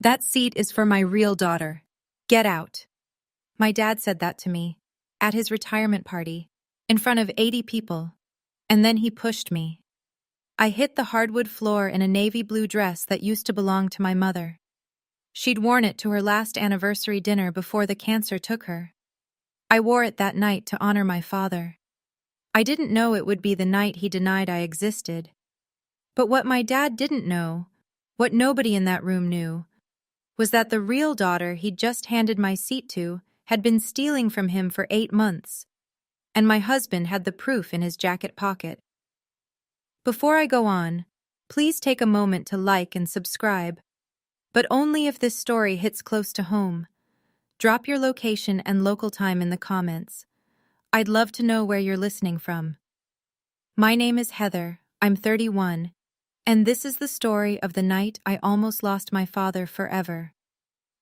That seat is for my real daughter. Get out. My dad said that to me, at his retirement party, in front of 80 people, and then he pushed me. I hit the hardwood floor in a navy blue dress that used to belong to my mother. She'd worn it to her last anniversary dinner before the cancer took her. I wore it that night to honor my father. I didn't know it would be the night he denied I existed. But what my dad didn't know, what nobody in that room knew, was that the real daughter he'd just handed my seat to had been stealing from him for 8 months, and my husband had the proof in his jacket pocket. Before I go on, please take a moment to like and subscribe, but only if this story hits close to home. Drop your location and local time in the comments. I'd love to know where you're listening from. My name is Heather, I'm 31, and this is the story of the night I almost lost my father forever.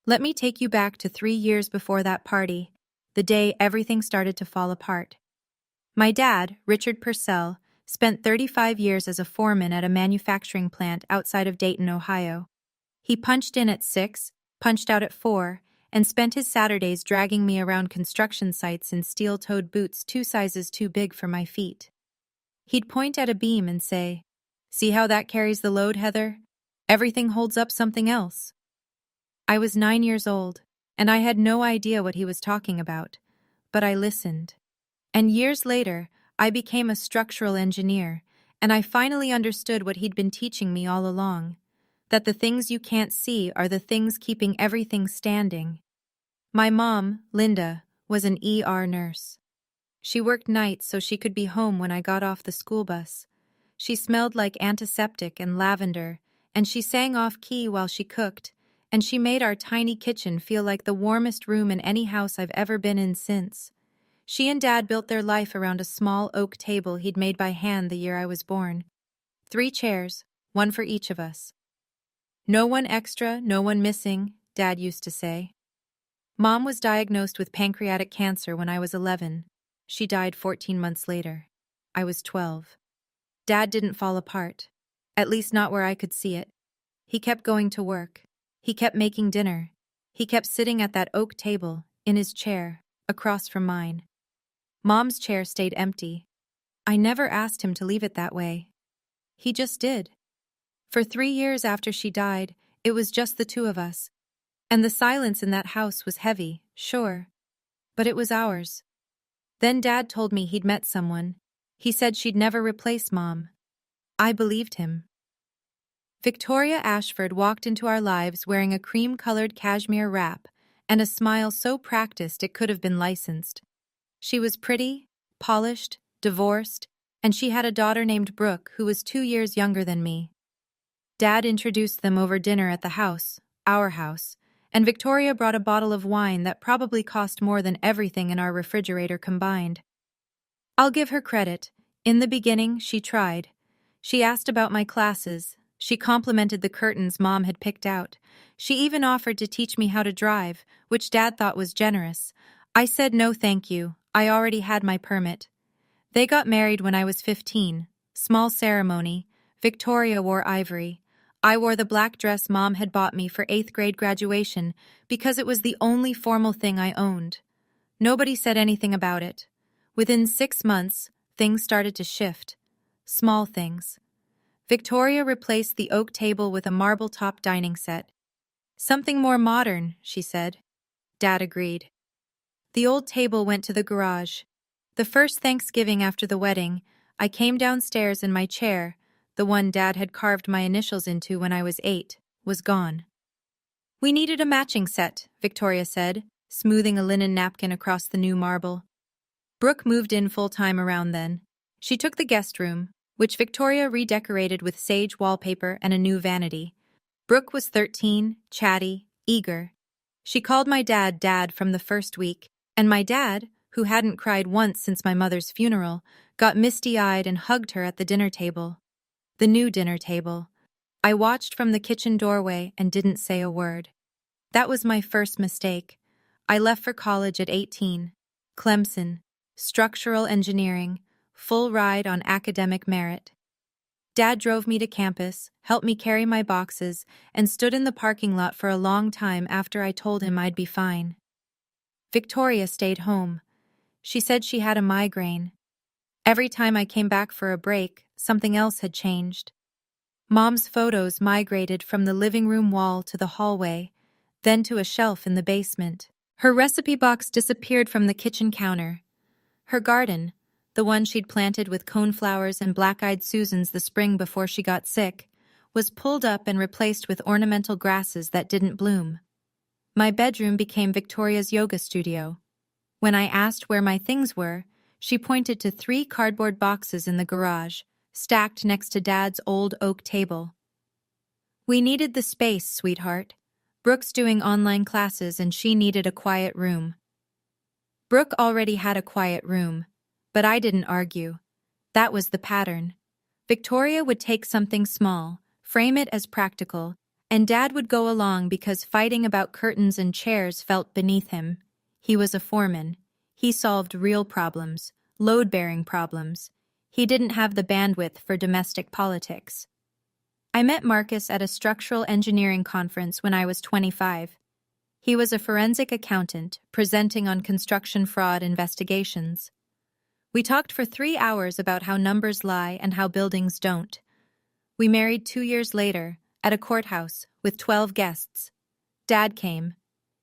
Let me take you back to 3 years before that party, the day everything started to fall apart. My dad, Richard Purcell, spent 35 years as a foreman at a manufacturing plant outside of Dayton, Ohio. He punched in at 6, punched out at 4, and spent his Saturdays dragging me around construction sites in steel-toed boots 2 sizes too big for my feet. He'd point at a beam and say, "See how that carries the load, Heather? Everything holds up something else." I was 9 years old, and I had no idea what he was talking about, but I listened. And years later, I became a structural engineer, and I finally understood what he'd been teaching me all along, that the things you can't see are the things keeping everything standing. My mom, Linda, was an ER nurse. She worked nights so she could be home when I got off the school bus. She smelled like antiseptic and lavender, and she sang off-key while she cooked, and she made our tiny kitchen feel like the warmest room in any house I've ever been in since. She and Dad built their life around a small oak table he'd made by hand the year I was born. 3 chairs, 1 for each of us. No one extra, no one missing, Dad used to say. Mom was diagnosed with pancreatic cancer when I was 11. She died 14 months later. I was 12. Dad didn't fall apart, at least not where I could see it. He kept going to work. He kept making dinner. He kept sitting at that oak table, in his chair, across from mine. Mom's chair stayed empty. I never asked him to leave it that way. He just did. For 3 years after she died, it was just the 2 of us. And the silence in that house was heavy, sure. But it was ours. Then Dad told me he'd met someone. He said she'd never replace Mom. I believed him. Victoria Ashford walked into our lives wearing a cream-colored cashmere wrap and a smile so practiced it could have been licensed. She was pretty, polished, divorced, and she had a daughter named Brooke who was 2 years younger than me. Dad introduced them over dinner at the house, our house, and Victoria brought a bottle of wine that probably cost more than everything in our refrigerator combined. I'll give her credit. In the beginning, she tried. She asked about my classes. She complimented the curtains Mom had picked out. She even offered to teach me how to drive, which Dad thought was generous. I said no thank you. I already had my permit. They got married when I was 15. Small ceremony. Victoria wore ivory. I wore the black dress Mom had bought me for 8th grade graduation because it was the only formal thing I owned. Nobody said anything about it. Within 6 months, things started to shift. Small things. Victoria replaced the oak table with a marble-top dining set. "Something more modern," she said. Dad agreed. The old table went to the garage. The first Thanksgiving after the wedding, I came downstairs and my chair, the one Dad had carved my initials into when I was 8, was gone. "We needed a matching set," Victoria said, smoothing a linen napkin across the new marble. Brooke moved in full-time around then. She took the guest room, which Victoria redecorated with sage wallpaper and a new vanity. Brooke was 13, chatty, eager. She called my dad Dad from the first week, and my dad, who hadn't cried once since my mother's funeral, got misty-eyed and hugged her at the dinner table. The new dinner table. I watched from the kitchen doorway and didn't say a word. That was my first mistake. I left for college at 18. Clemson. Structural engineering. Full ride on academic merit. Dad drove me to campus, helped me carry my boxes, and stood in the parking lot for a long time after I told him I'd be fine. Victoria stayed home. She said she had a migraine. Every time I came back for a break, something else had changed. Mom's photos migrated from the living room wall to the hallway, then to a shelf in the basement. Her recipe box disappeared from the kitchen counter. Her garden, the one she'd planted with coneflowers and black-eyed Susans the spring before she got sick, was pulled up and replaced with ornamental grasses that didn't bloom. My bedroom became Victoria's yoga studio. When I asked where my things were, she pointed to 3 cardboard boxes in the garage, stacked next to Dad's old oak table. We needed the space, sweetheart. Brooke's doing online classes and she needed a quiet room. Brooke already had a quiet room, but I didn't argue. That was the pattern. Victoria would take something small, frame it as practical, and Dad would go along because fighting about curtains and chairs felt beneath him. He was a foreman. He solved real problems, load-bearing problems. He didn't have the bandwidth for domestic politics. I met Marcus at a structural engineering conference when I was 25. He was a forensic accountant presenting on construction fraud investigations. We talked for 3 hours about how numbers lie and how buildings don't. We married 2 years later at a courthouse with 12 guests. Dad came.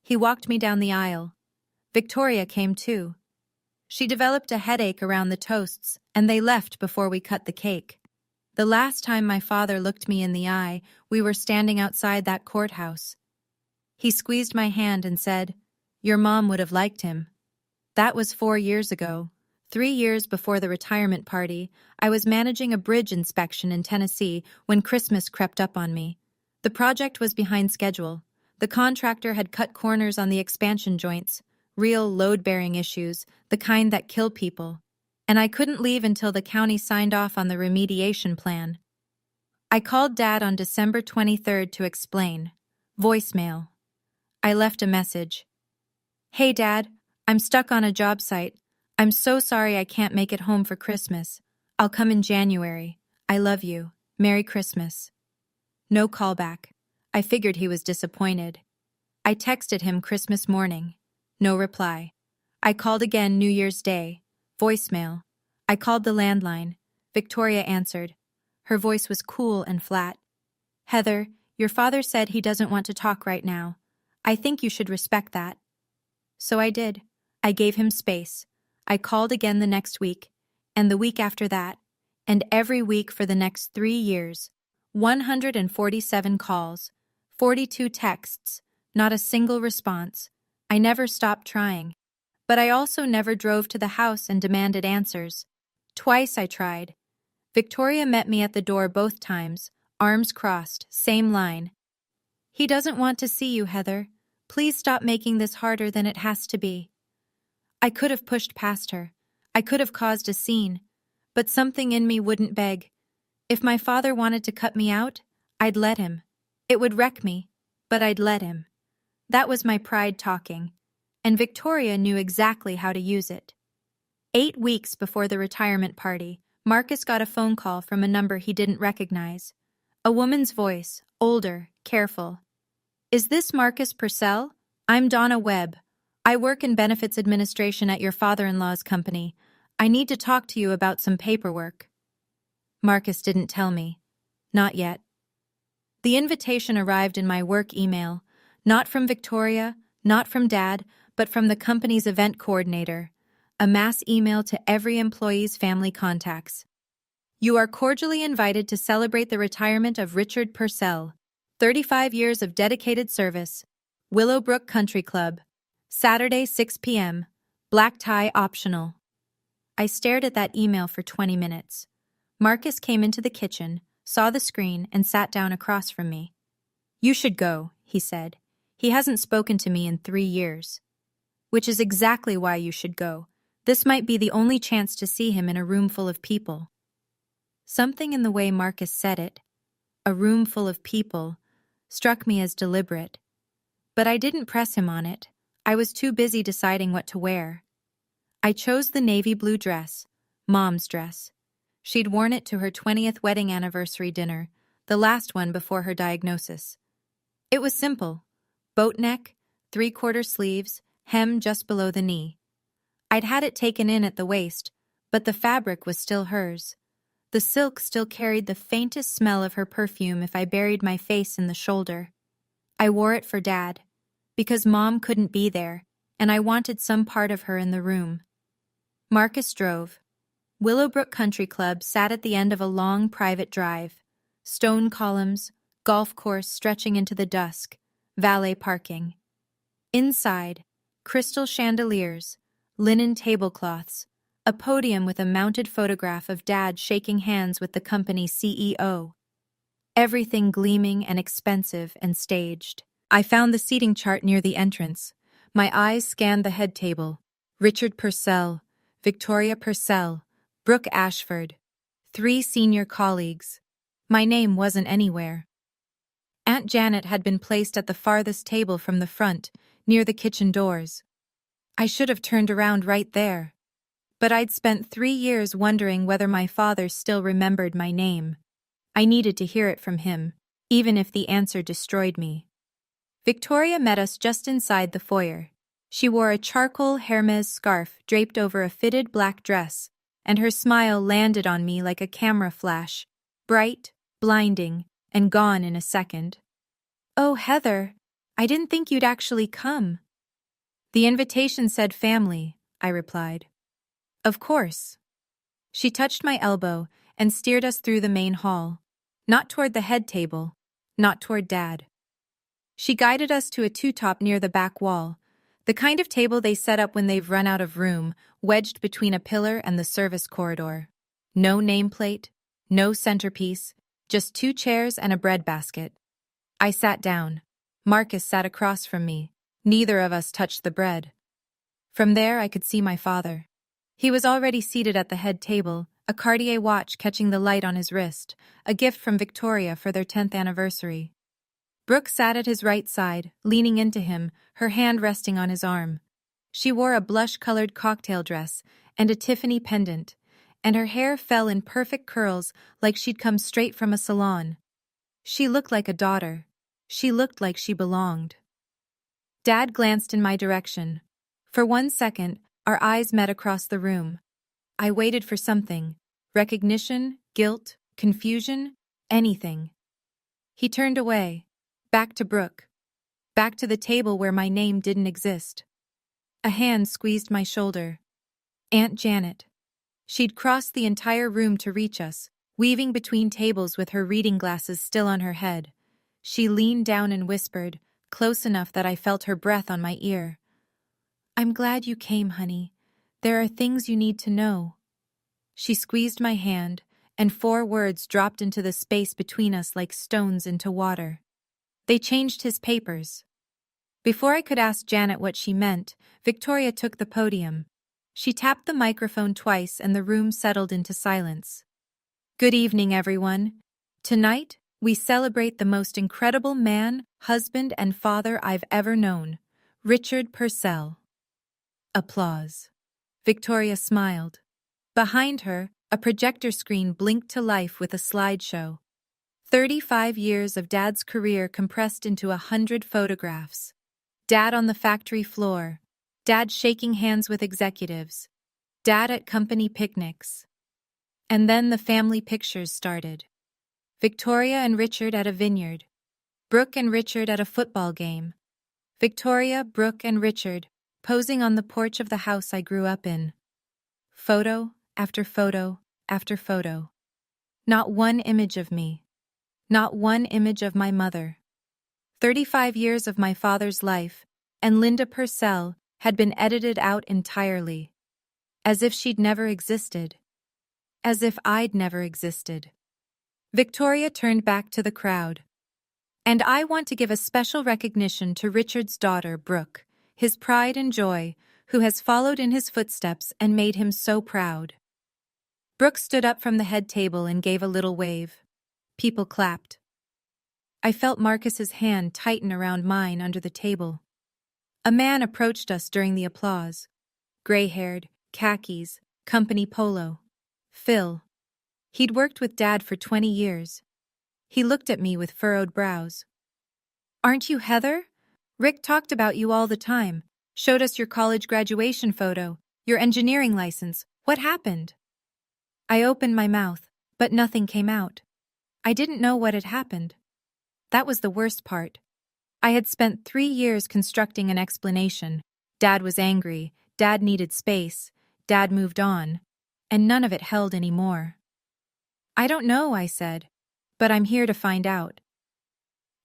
He walked me down the aisle. Victoria came too. She developed a headache around the toasts, and they left before we cut the cake. The last time my father looked me in the eye, we were standing outside that courthouse. He squeezed my hand and said, "Your mom would have liked him." That was 4 years ago. 3 years before the retirement party, I was managing a bridge inspection in Tennessee when Christmas crept up on me. The project was behind schedule. The contractor had cut corners on the expansion joints, real load-bearing issues, the kind that kill people. And I couldn't leave until the county signed off on the remediation plan. I called Dad on December 23rd to explain. Voicemail. I left a message. "Hey Dad, I'm stuck on a job site. I'm so sorry I can't make it home for Christmas. I'll come in January. I love you. Merry Christmas." No callback. I figured he was disappointed. I texted him Christmas morning. No reply. I called again New Year's Day. Voicemail. I called the landline. Victoria answered. Her voice was cool and flat. "Heather, your father said he doesn't want to talk right now. I think you should respect that." So I did. I gave him space. I called again the next week, and the week after that, and every week for the next 3 years. 147 calls, 42 texts, not a single response. I never stopped trying. But I also never drove to the house and demanded answers. Twice I tried. Victoria met me at the door both times, arms crossed, same line. "He doesn't want to see you, Heather. Please stop making this harder than it has to be." I could have pushed past her. I could have caused a scene. But something in me wouldn't beg. If my father wanted to cut me out, I'd let him. It would wreck me, but I'd let him. That was my pride talking. And Victoria knew exactly how to use it. 8 weeks before the retirement party, Marcus got a phone call from a number he didn't recognize. A woman's voice, older, careful. "Is this Marcus Purcell? I'm Donna Webb. I work in benefits administration at your father-in-law's company. I need to talk to you about some paperwork." Marcus didn't tell me. Not yet. The invitation arrived in my work email, not from Victoria, not from Dad, but from the company's event coordinator, a mass email to every employee's family contacts. "You are cordially invited to celebrate the retirement of Richard Purcell, 35 years of dedicated service, Willowbrook Country Club, Saturday 6 p.m., black tie optional." I stared at that email for 20 minutes. Marcus came into the kitchen, saw the screen, and sat down across from me. "You should go," he said. "He hasn't spoken to me in 3 years." "Which is exactly why you should go. This might be the only chance to see him in a room full of people." Something in the way Marcus said it, a room full of people, struck me as deliberate. But I didn't press him on it. I was too busy deciding what to wear. I chose the navy blue dress, Mom's dress. She'd worn it to her 20th wedding anniversary dinner, the last one before her diagnosis. It was simple. Boat neck, 3/4 sleeves, hem just below the knee. I'd had it taken in at the waist, but the fabric was still hers. The silk still carried the faintest smell of her perfume if I buried my face in the shoulder. I wore it for Dad, because Mom couldn't be there, and I wanted some part of her in the room. Marcus drove. Willowbrook Country Club sat at the end of a long private drive. Stone columns, golf course stretching into the dusk, valet parking. Inside, crystal chandeliers, linen tablecloths, a podium with a mounted photograph of Dad shaking hands with the company's CEO. Everything gleaming and expensive and staged. I found the seating chart near the entrance. My eyes scanned the head table. Richard Purcell, Victoria Purcell, Brooke Ashford. 3 senior colleagues. My name wasn't anywhere. Aunt Janet had been placed at the farthest table from the front, near the kitchen doors. I should have turned around right there. But I'd spent 3 years wondering whether my father still remembered my name. I needed to hear it from him, even if the answer destroyed me. Victoria met us just inside the foyer. She wore a charcoal Hermes scarf draped over a fitted black dress, and her smile landed on me like a camera flash, bright, blinding, and gone in a second. "Oh, Heather, I didn't think you'd actually come." "The invitation said family," I replied. "Of course." She touched my elbow and steered us through the main hall, not toward the head table, not toward Dad. She guided us to a two-top near the back wall, the kind of table they set up when they've run out of room, wedged between a pillar and the service corridor. No nameplate, no centerpiece, just 2 chairs and a breadbasket. I sat down. Marcus sat across from me. Neither of us touched the bread. From there I could see my father. He was already seated at the head table, a Cartier watch catching the light on his wrist, a gift from Victoria for their 10th anniversary. Brooke sat at his right side, leaning into him, her hand resting on his arm. She wore a blush-colored cocktail dress and a Tiffany pendant, and her hair fell in perfect curls like she'd come straight from a salon. She looked like a daughter. She looked like she belonged. Dad glanced in my direction. For 1 second, our eyes met across the room. I waited for something. Recognition, guilt, confusion, anything. He turned away. Back to Brooke. Back to the table where my name didn't exist. A hand squeezed my shoulder. Aunt Janet. She'd crossed the entire room to reach us, weaving between tables with her reading glasses still on her head. She leaned down and whispered, close enough that I felt her breath on my ear. "I'm glad you came, honey. There are things you need to know." She squeezed my hand, and 4 words dropped into the space between us like stones into water. They changed his papers. Before I could ask Janet what she meant, Victoria took the podium. She tapped the microphone twice and the room settled into silence. "Good evening, everyone. Tonight, we celebrate the most incredible man, husband, and father I've ever known, Richard Purcell." Applause. Victoria smiled. Behind her, a projector screen blinked to life with a slideshow. 35 years of Dad's career compressed into 100 photographs. Dad on the factory floor. Dad shaking hands with executives. Dad at company picnics. And then the family pictures started. Victoria and Richard at a vineyard. Brooke and Richard at a football game. Victoria, Brooke, and Richard posing on the porch of the house I grew up in. Photo after photo after photo. Not one image of me. Not one image of my mother. 35 years of my father's life, and Linda Purcell had been edited out entirely. As if she'd never existed. As if I'd never existed. Victoria turned back to the crowd. "And I want to give a special recognition to Richard's daughter, Brooke, his pride and joy, who has followed in his footsteps and made him so proud." Brooke stood up from the head table and gave a little wave. People clapped. I felt Marcus's hand tighten around mine under the table. A man approached us during the applause. Gray-haired, khakis, company polo. Phil. He'd worked with Dad for 20 years. He looked at me with furrowed brows. "Aren't you Heather? Rick talked about you all the time. Showed us your college graduation photo, your engineering license. What happened?" I opened my mouth, but nothing came out. I didn't know what had happened. That was the worst part. I had spent 3 years constructing an explanation. Dad was angry, Dad needed space, Dad moved on, and none of it held anymore. "I don't know," I said, "but I'm here to find out."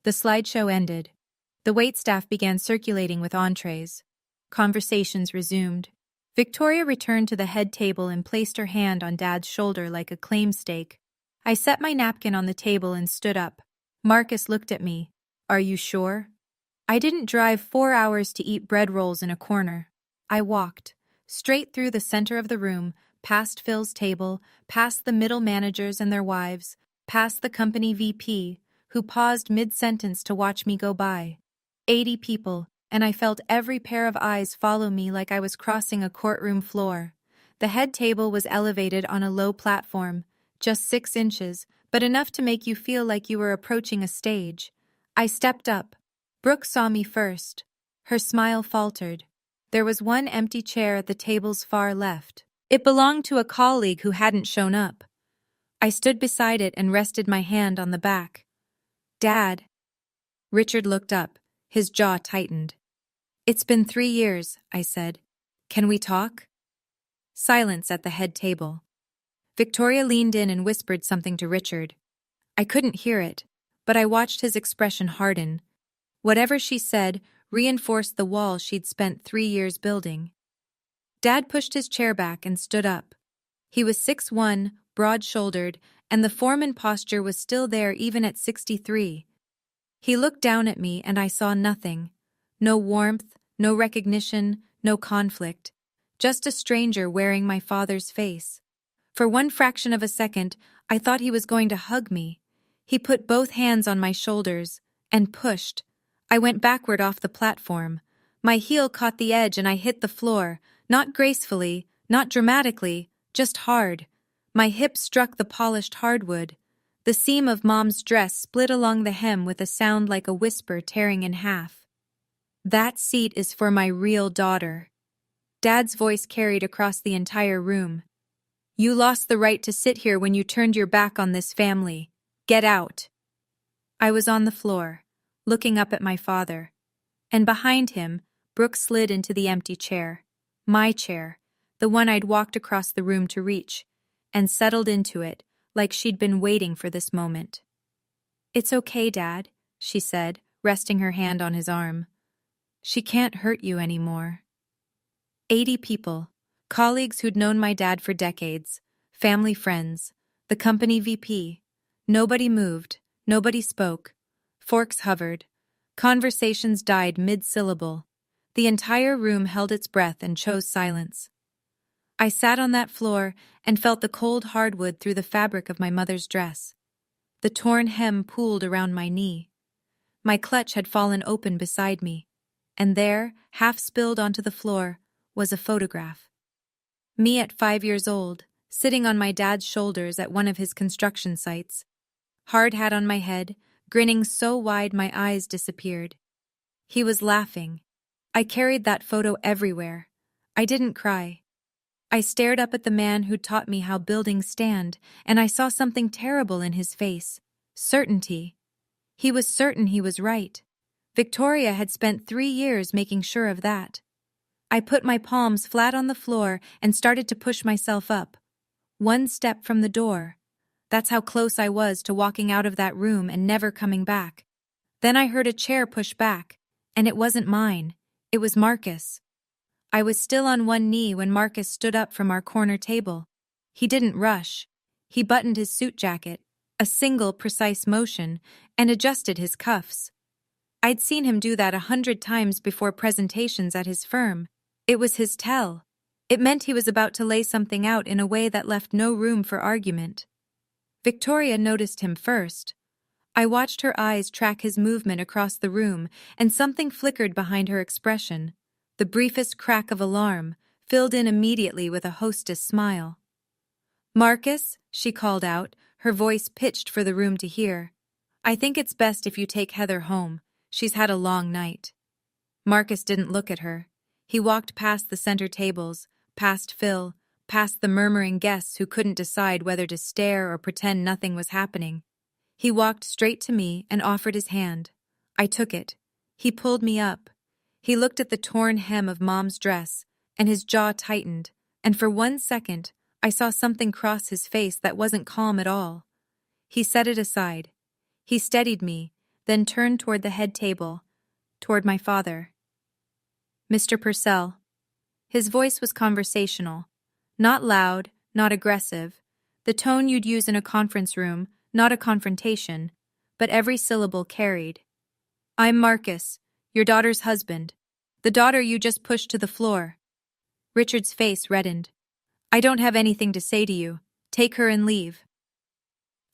The slideshow ended. The waitstaff began circulating with entrees. Conversations resumed. Victoria returned to the head table and placed her hand on Dad's shoulder like a claim stake. I set my napkin on the table and stood up. Marcus looked at me. "Are you sure?" I didn't drive 4 hours to eat bread rolls in a corner. I walked, straight through the center of the room, past Phil's table, past the middle managers and their wives, past the company VP, who paused mid-sentence to watch me go by. 80 people, and I felt every pair of eyes follow me like I was crossing a courtroom floor. The head table was elevated on a low platform, just 6 inches, but enough to make you feel like you were approaching a stage. I stepped up. Brooke saw me first. Her smile faltered. There was one empty chair at the table's far left. It belonged to a colleague who hadn't shown up. I stood beside it and rested my hand on the back. "Dad." Richard looked up. His jaw tightened. "It's been 3 years," I said. "Can we talk?" Silence at the head table. Victoria leaned in and whispered something to Richard. I couldn't hear it, but I watched his expression harden. Whatever she said reinforced the wall she'd spent 3 years building. Dad pushed his chair back and stood up. He was 6'1", broad-shouldered, and the foreman posture was still there even at 63. He looked down at me and I saw nothing. No warmth, no recognition, no conflict. Just a stranger wearing my father's face. For one fraction of a second, I thought he was going to hug me. He put both hands on my shoulders and pushed. I went backward off the platform. My heel caught the edge and I hit the floor, not gracefully, not dramatically, just hard. My hip struck the polished hardwood. The seam of Mom's dress split along the hem with a sound like a whisper tearing in half. "That seat is for my real daughter." Dad's voice carried across the entire room. "You lost the right to sit here when you turned your back on this family. Get out." I was on the floor, looking up at my father. And behind him, Brooke slid into the empty chair. My chair, the one I'd walked across the room to reach, and settled into it like she'd been waiting for this moment. "It's okay, Dad," she said, resting her hand on his arm. "She can't hurt you anymore." 80 people, colleagues who'd known my dad for decades, family friends, the company VP. Nobody moved, nobody spoke. Forks hovered. Conversations died mid-syllable. The entire room held its breath and chose silence. I sat on that floor and felt the cold hardwood through the fabric of my mother's dress. The torn hem pooled around my knee. My clutch had fallen open beside me, and there, half spilled onto the floor, was a photograph. Me at 5 years old, sitting on my dad's shoulders at one of his construction sites. Hard hat on my head, grinning so wide my eyes disappeared. He was laughing. I carried that photo everywhere. I didn't cry. I stared up at the man who'd taught me how buildings stand, and I saw something terrible in his face. Certainty. He was certain he was right. Victoria had spent 3 years making sure of that. I put my palms flat on the floor and started to push myself up. 1 step from the door. That's how close I was to walking out of that room and never coming back. Then I heard a chair push back, and it wasn't mine. It was Marcus. I was still on one knee when Marcus stood up from our corner table. He didn't rush. He buttoned his suit jacket, a single precise motion, and adjusted his cuffs. I'd seen him do that 100 times before presentations at his firm. It was his tell. It meant he was about to lay something out in a way that left no room for argument. Victoria noticed him first. I watched her eyes track his movement across the room, and something flickered behind her expression. The briefest crack of alarm, filled in immediately with a hostess smile. "Marcus," she called out, her voice pitched for the room to hear. "I think it's best if you take Heather home. She's had a long night." Marcus didn't look at her. He walked past the center tables, past Phil, past the murmuring guests who couldn't decide whether to stare or pretend nothing was happening. He walked straight to me and offered his hand. I took it. He pulled me up. He looked at the torn hem of Mom's dress, and his jaw tightened, and for 1 second, I saw something cross his face that wasn't calm at all. He set it aside. He steadied me, then turned toward the head table, toward my father. "Mr. Purcell." His voice was conversational. Not loud, not aggressive. The tone you'd use in a conference room, not a confrontation, but every syllable carried. "I'm Marcus, your daughter's husband. The daughter you just pushed to the floor." Richard's face reddened. "I don't have anything to say to you. Take her and leave."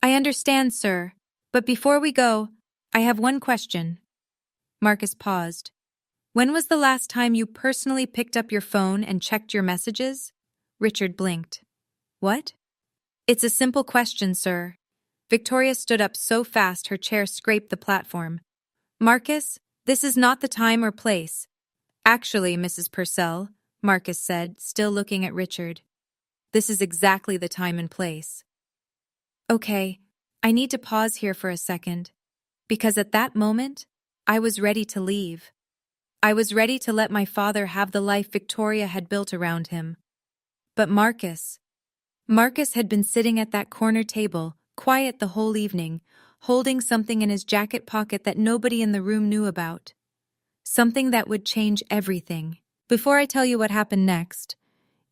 "I understand, sir. But before we go, I have one question." Marcus paused. "When was the last time you personally picked up your phone and checked your messages?" Richard blinked. "What?" "It's a simple question, sir." Victoria stood up so fast her chair scraped the platform. "Marcus, this is not the time or place." "Actually, Mrs. Purcell," Marcus said, still looking at Richard, "this is exactly the time and place." "Okay, I need to pause here for a second, because at that moment, I was ready to leave. I was ready to let my father have the life Victoria had built around him. But Marcus had been sitting at that corner table, quiet the whole evening, holding something in his jacket pocket that nobody in the room knew about. Something that would change everything. Before I tell you what happened next,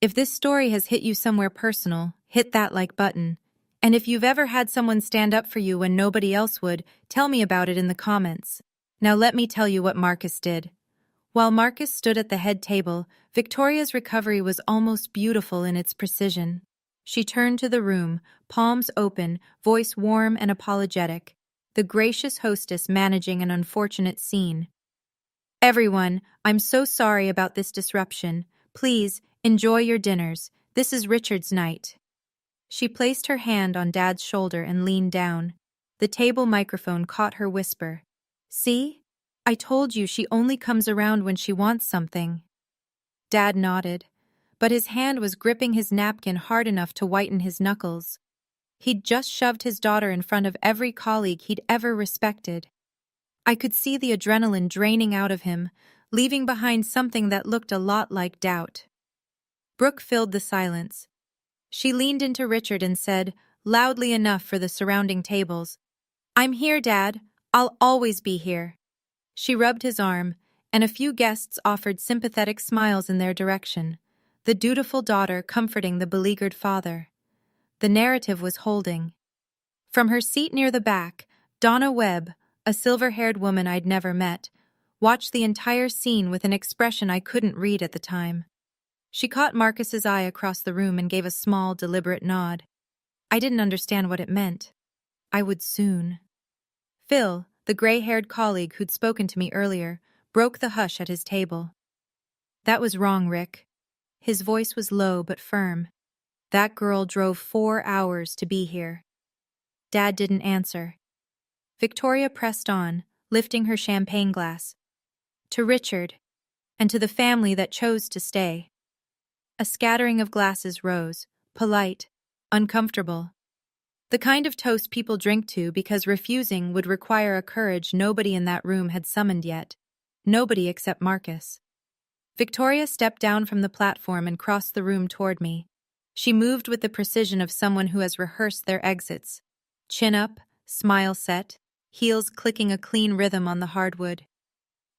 if this story has hit you somewhere personal, hit that like button. And if you've ever had someone stand up for you when nobody else would, tell me about it in the comments. Now let me tell you what Marcus did. While Marcus stood at the head table, Victoria's recovery was almost beautiful in its precision. She turned to the room, palms open, voice warm and apologetic, the gracious hostess managing an unfortunate scene. "Everyone, I'm so sorry about this disruption. Please, enjoy your dinners. This is Richard's night." She placed her hand on Dad's shoulder and leaned down. The table microphone caught her whisper. "See? I told you she only comes around when she wants something." Dad nodded, but his hand was gripping his napkin hard enough to whiten his knuckles. He'd just shoved his daughter in front of every colleague he'd ever respected. I could see the adrenaline draining out of him, leaving behind something that looked a lot like doubt. Brooke filled the silence. She leaned into Richard and said, loudly enough for the surrounding tables, "I'm here, Dad. I'll always be here." She rubbed his arm, and a few guests offered sympathetic smiles in their direction, the dutiful daughter comforting the beleaguered father. The narrative was holding. From her seat near the back, Donna Webb, a silver-haired woman I'd never met, watched the entire scene with an expression I couldn't read at the time. She caught Marcus's eye across the room and gave a small, deliberate nod. I didn't understand what it meant. I would soon. Phil, the gray-haired colleague who'd spoken to me earlier, broke the hush at his table. "That was wrong, Rick." His voice was low but firm. "That girl drove 4 hours to be here." Dad didn't answer. Victoria pressed on, lifting her champagne glass. "To Richard, and to the family that chose to stay." A scattering of glasses rose, polite, uncomfortable. The kind of toast people drink to because refusing would require a courage nobody in that room had summoned yet. Nobody except Marcus. Victoria stepped down from the platform and crossed the room toward me. She moved with the precision of someone who has rehearsed their exits. Chin up, smile set, heels clicking a clean rhythm on the hardwood.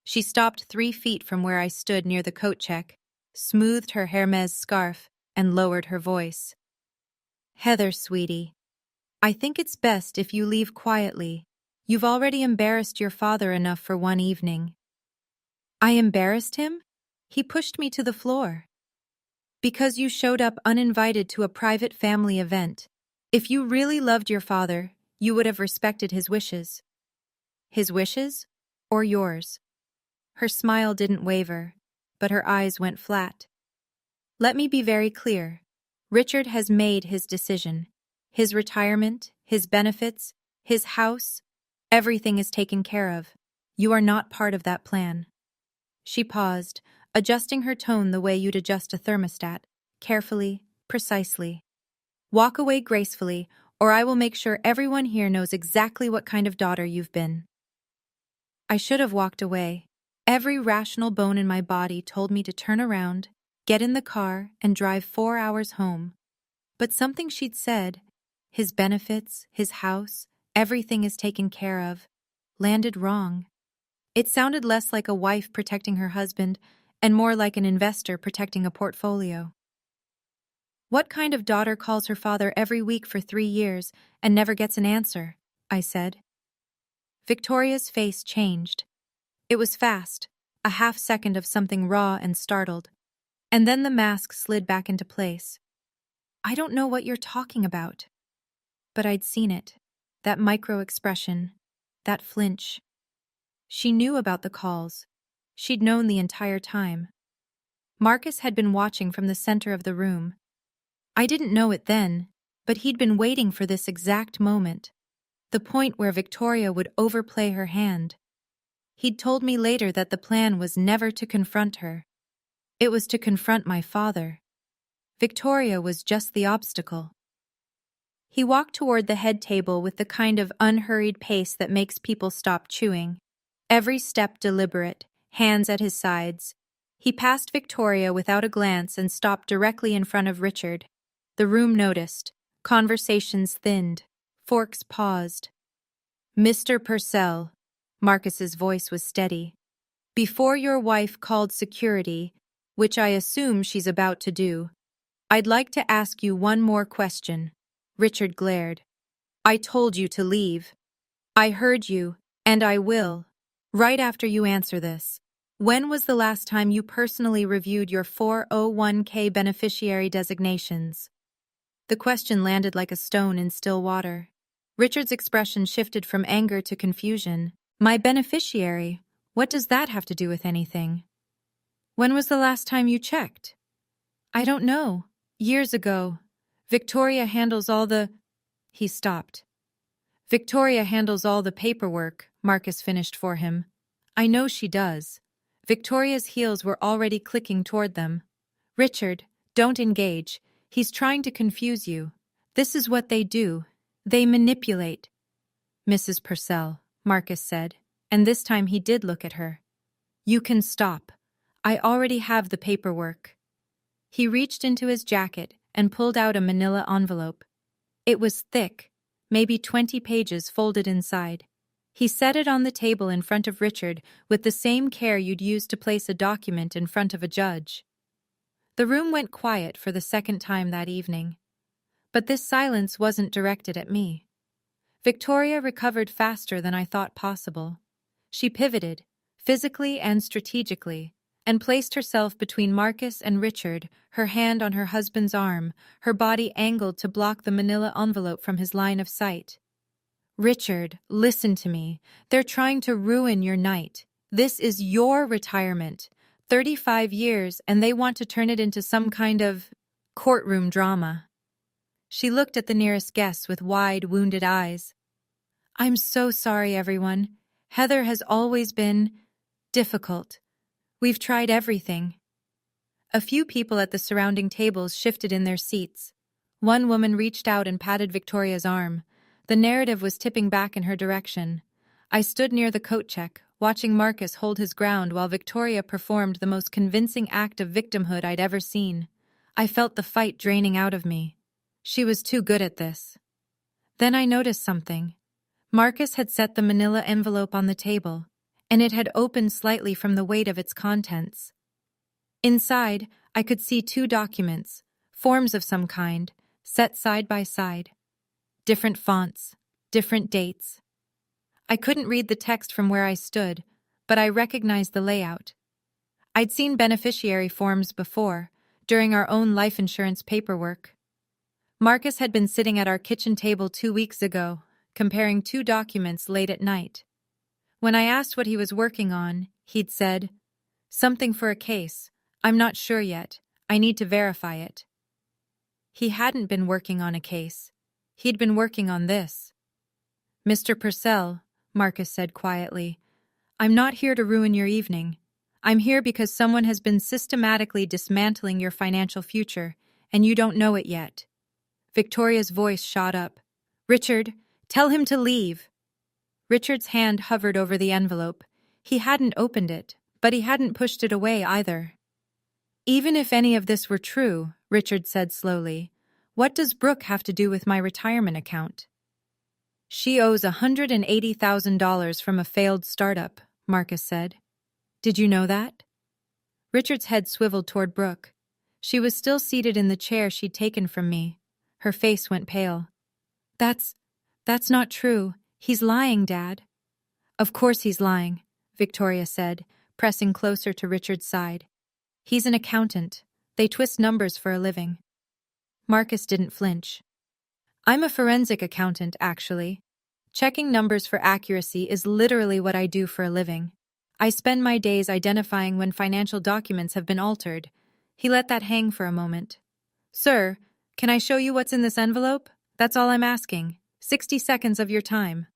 She stopped 3 feet from where I stood near the coat check, smoothed her Hermes scarf, and lowered her voice. "Heather, sweetie, I think it's best if you leave quietly. You've already embarrassed your father enough for one evening." "I embarrassed him?" He pushed me to the floor. "Because you showed up uninvited to a private family event. If you really loved your father, you would have respected his wishes." "His wishes? Or yours?" Her smile didn't waver, but her eyes went flat. "Let me be very clear. Richard has made his decision. His retirement, his benefits, his house, everything is taken care of. You are not part of that plan. She paused, adjusting her tone the way you'd adjust a thermostat, carefully, precisely. Walk away gracefully, or I will make sure everyone here knows exactly what kind of daughter you've been. I should have walked away. Every rational bone in my body told me to turn around, get in the car, and drive 4 hours home. But something she'd said, his benefits, his house, everything is taken care of, landed wrong. It sounded less like a wife protecting her husband and more like an investor protecting a portfolio. What kind of daughter calls her father every week for 3 years and never gets an answer? I said. Victoria's face changed. It was fast, a half-second of something raw and startled, and then the mask slid back into place. I don't know what you're talking about. But I'd seen it, that micro-expression, that flinch. She knew about the calls. She'd known the entire time. Marcus had been watching from the center of the room. I didn't know it then, but he'd been waiting for this exact moment, the point where Victoria would overplay her hand. He'd told me later that the plan was never to confront her. It was to confront my father. Victoria was just the obstacle. He walked toward the head table with the kind of unhurried pace that makes people stop chewing. Every step deliberate, hands at his sides. He passed Victoria without a glance and stopped directly in front of Richard. The room noticed. Conversations thinned. Forks paused. Mr. Purcell, Marcus's voice was steady. Before your wife called security, which I assume she's about to do, I'd like to ask you one more question. Richard glared. I told you to leave. I heard you, and I will. Right after you answer this, when was the last time you personally reviewed your 401k beneficiary designations? The question landed like a stone in still water. Richard's expression shifted from anger to confusion. My beneficiary? What does that have to do with anything? When was the last time you checked? I don't know. Years ago. Victoria handles all the... He stopped. Victoria handles all the paperwork, Marcus finished for him. I know she does. Victoria's heels were already clicking toward them. Richard, don't engage. He's trying to confuse you. This is what they do. They manipulate. Mrs. Purcell, Marcus said, and this time he did look at her. You can stop. I already have the paperwork. He reached into his jacket and pulled out a manila envelope. It was thick, maybe 20 pages folded inside. He set it on the table in front of Richard with the same care you'd use to place a document in front of a judge. The room went quiet for the second time that evening. But this silence wasn't directed at me. Victoria recovered faster than I thought possible. She pivoted, physically and strategically, and placed herself between Marcus and Richard, her hand on her husband's arm, her body angled to block the manila envelope from his line of sight. Richard, listen to me. They're trying to ruin your night. This is your retirement. 35 years, and they want to turn it into some kind of courtroom drama. She looked at the nearest guests with wide, wounded eyes. I'm so sorry, everyone. Heather has always been difficult. We've tried everything. A few people at the surrounding tables shifted in their seats. One woman reached out and patted Victoria's arm. The narrative was tipping back in her direction. I stood near the coat check, watching Marcus hold his ground while Victoria performed the most convincing act of victimhood I'd ever seen. I felt the fight draining out of me. She was too good at this. Then I noticed something. Marcus had set the manila envelope on the table, and it had opened slightly from the weight of its contents. Inside, I could see 2 documents, forms of some kind, set side by side. Different fonts, different dates. I couldn't read the text from where I stood, but I recognized the layout. I'd seen beneficiary forms before, during our own life insurance paperwork. Marcus had been sitting at our kitchen table 2 weeks ago, comparing 2 documents late at night. When I asked what he was working on, he'd said, "Something for a case. I'm not sure yet. I need to verify it." He hadn't been working on a case. He'd been working on this. Mr. Purcell, Marcus said quietly, I'm not here to ruin your evening. I'm here because someone has been systematically dismantling your financial future, and you don't know it yet. Victoria's voice shot up. Richard, tell him to leave. Richard's hand hovered over the envelope. He hadn't opened it, but he hadn't pushed it away either. Even if any of this were true, Richard said slowly, what does Brooke have to do with my retirement account? She owes $180,000 from a failed startup, Marcus said. Did you know that? Richard's head swiveled toward Brooke. She was still seated in the chair she'd taken from me. Her face went pale. That's not true. He's lying, Dad. Of course he's lying, Victoria said, pressing closer to Richard's side. He's an accountant. They twist numbers for a living. Marcus didn't flinch. I'm a forensic accountant, actually. Checking numbers for accuracy is literally what I do for a living. I spend my days identifying when financial documents have been altered. He let that hang for a moment. Sir, can I show you what's in this envelope? That's all I'm asking. 60 seconds of your time.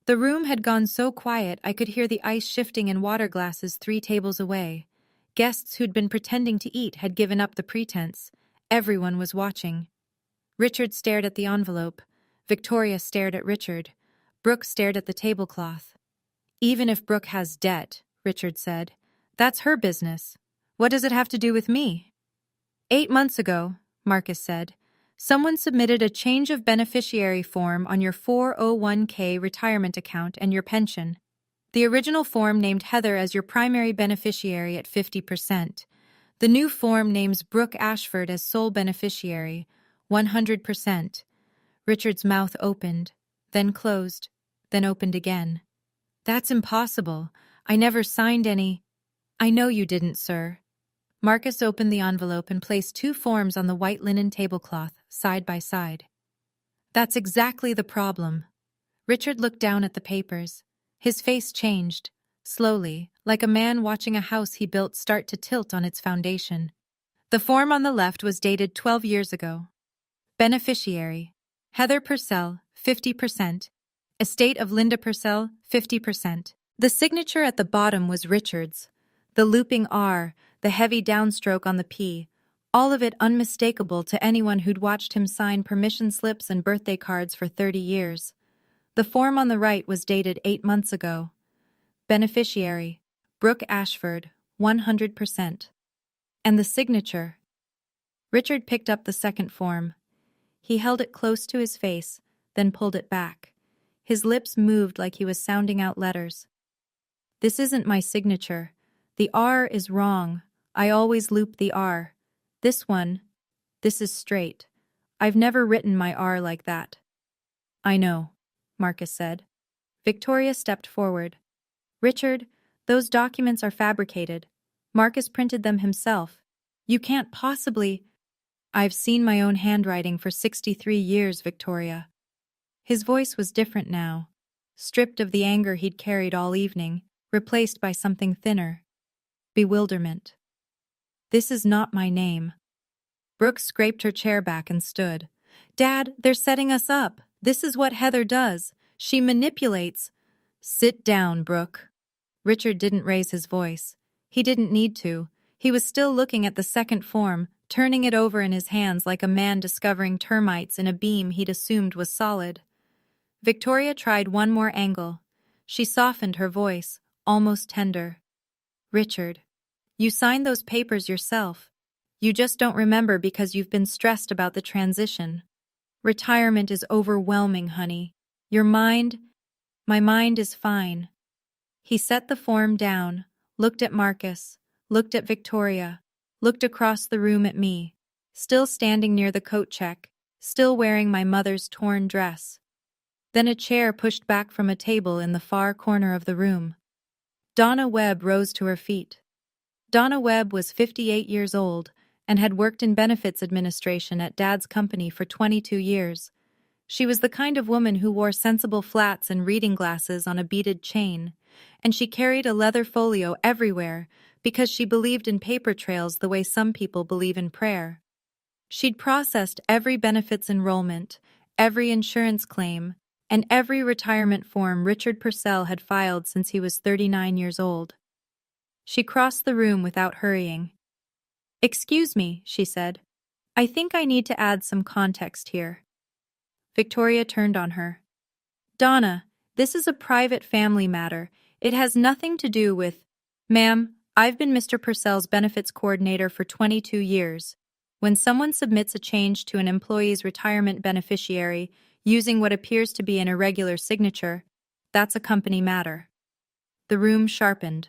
The room had gone so quiet I could hear the ice shifting in water glasses 3 tables away. Guests who'd been pretending to eat had given up the pretense. Everyone was watching. Richard stared at the envelope. Victoria stared at Richard. Brooke stared at the tablecloth. Even if Brooke has debt, Richard said, that's her business. What does it have to do with me? 8 months ago, Marcus said, someone submitted a change of beneficiary form on your 401k retirement account and your pension. The original form named Heather as your primary beneficiary at 50%. The new form names Brooke Ashford as sole beneficiary, 100%. Richard's mouth opened, then closed, then opened again. That's impossible. I never signed any. I know you didn't, sir. Marcus opened the envelope and placed 2 forms on the white linen tablecloth, side by side. That's exactly the problem. Richard looked down at the papers. His face changed, slowly, like a man watching a house he built start to tilt on its foundation. The form on the left was dated 12 years ago. Beneficiary: Heather Purcell, 50%. Estate of Linda Purcell, 50%. The signature at the bottom was Richard's. The looping R, the heavy downstroke on the P, all of it unmistakable to anyone who'd watched him sign permission slips and birthday cards for 30 years. The form on the right was dated 8 months ago. Beneficiary: Brooke Ashford, 100%. And the signature. Richard picked up the second form. He held it close to his face, then pulled it back. His lips moved like he was sounding out letters. This isn't my signature. The R is wrong. I always loop the R. This is straight. I've never written my R like that. I know, Marcus said. Victoria stepped forward. Richard, those documents are fabricated. Marcus printed them himself. You can't possibly... I've seen my own handwriting for 63 years, Victoria. His voice was different now, stripped of the anger he'd carried all evening, replaced by something thinner. Bewilderment. This is not my name. Brooke scraped her chair back and stood. Dad, they're setting us up. This is what Heather does. She manipulates. Sit down, Brooke. Richard didn't raise his voice. He didn't need to. He was still looking at the second form, turning it over in his hands like a man discovering termites in a beam he'd assumed was solid. Victoria tried one more angle. She softened her voice, almost tender. Richard, you signed those papers yourself. You just don't remember because you've been stressed about the transition. Retirement is overwhelming, honey. My mind is fine. He set the form down, looked at Marcus, looked at Victoria, looked across the room at me, still standing near the coat check, still wearing my mother's torn dress. Then a chair pushed back from a table in the far corner of the room. Donna Webb rose to her feet. Donna Webb was 58 years old and had worked in benefits administration at Dad's company for 22 years. She was the kind of woman who wore sensible flats and reading glasses on a beaded chain, and she carried a leather folio everywhere because she believed in paper trails the way some people believe in prayer. She'd processed every benefits enrollment, every insurance claim, and every retirement form Richard Purcell had filed since he was 39 years old. She crossed the room without hurrying. "Excuse me," she said. "I think I need to add some context here." Victoria turned on her. "Donna, this is a private family matter. It has nothing to do with—" "Ma'am, I've been Mr. Purcell's benefits coordinator for 22 years. When someone submits a change to an employee's retirement beneficiary using what appears to be an irregular signature, that's a company matter." The room sharpened.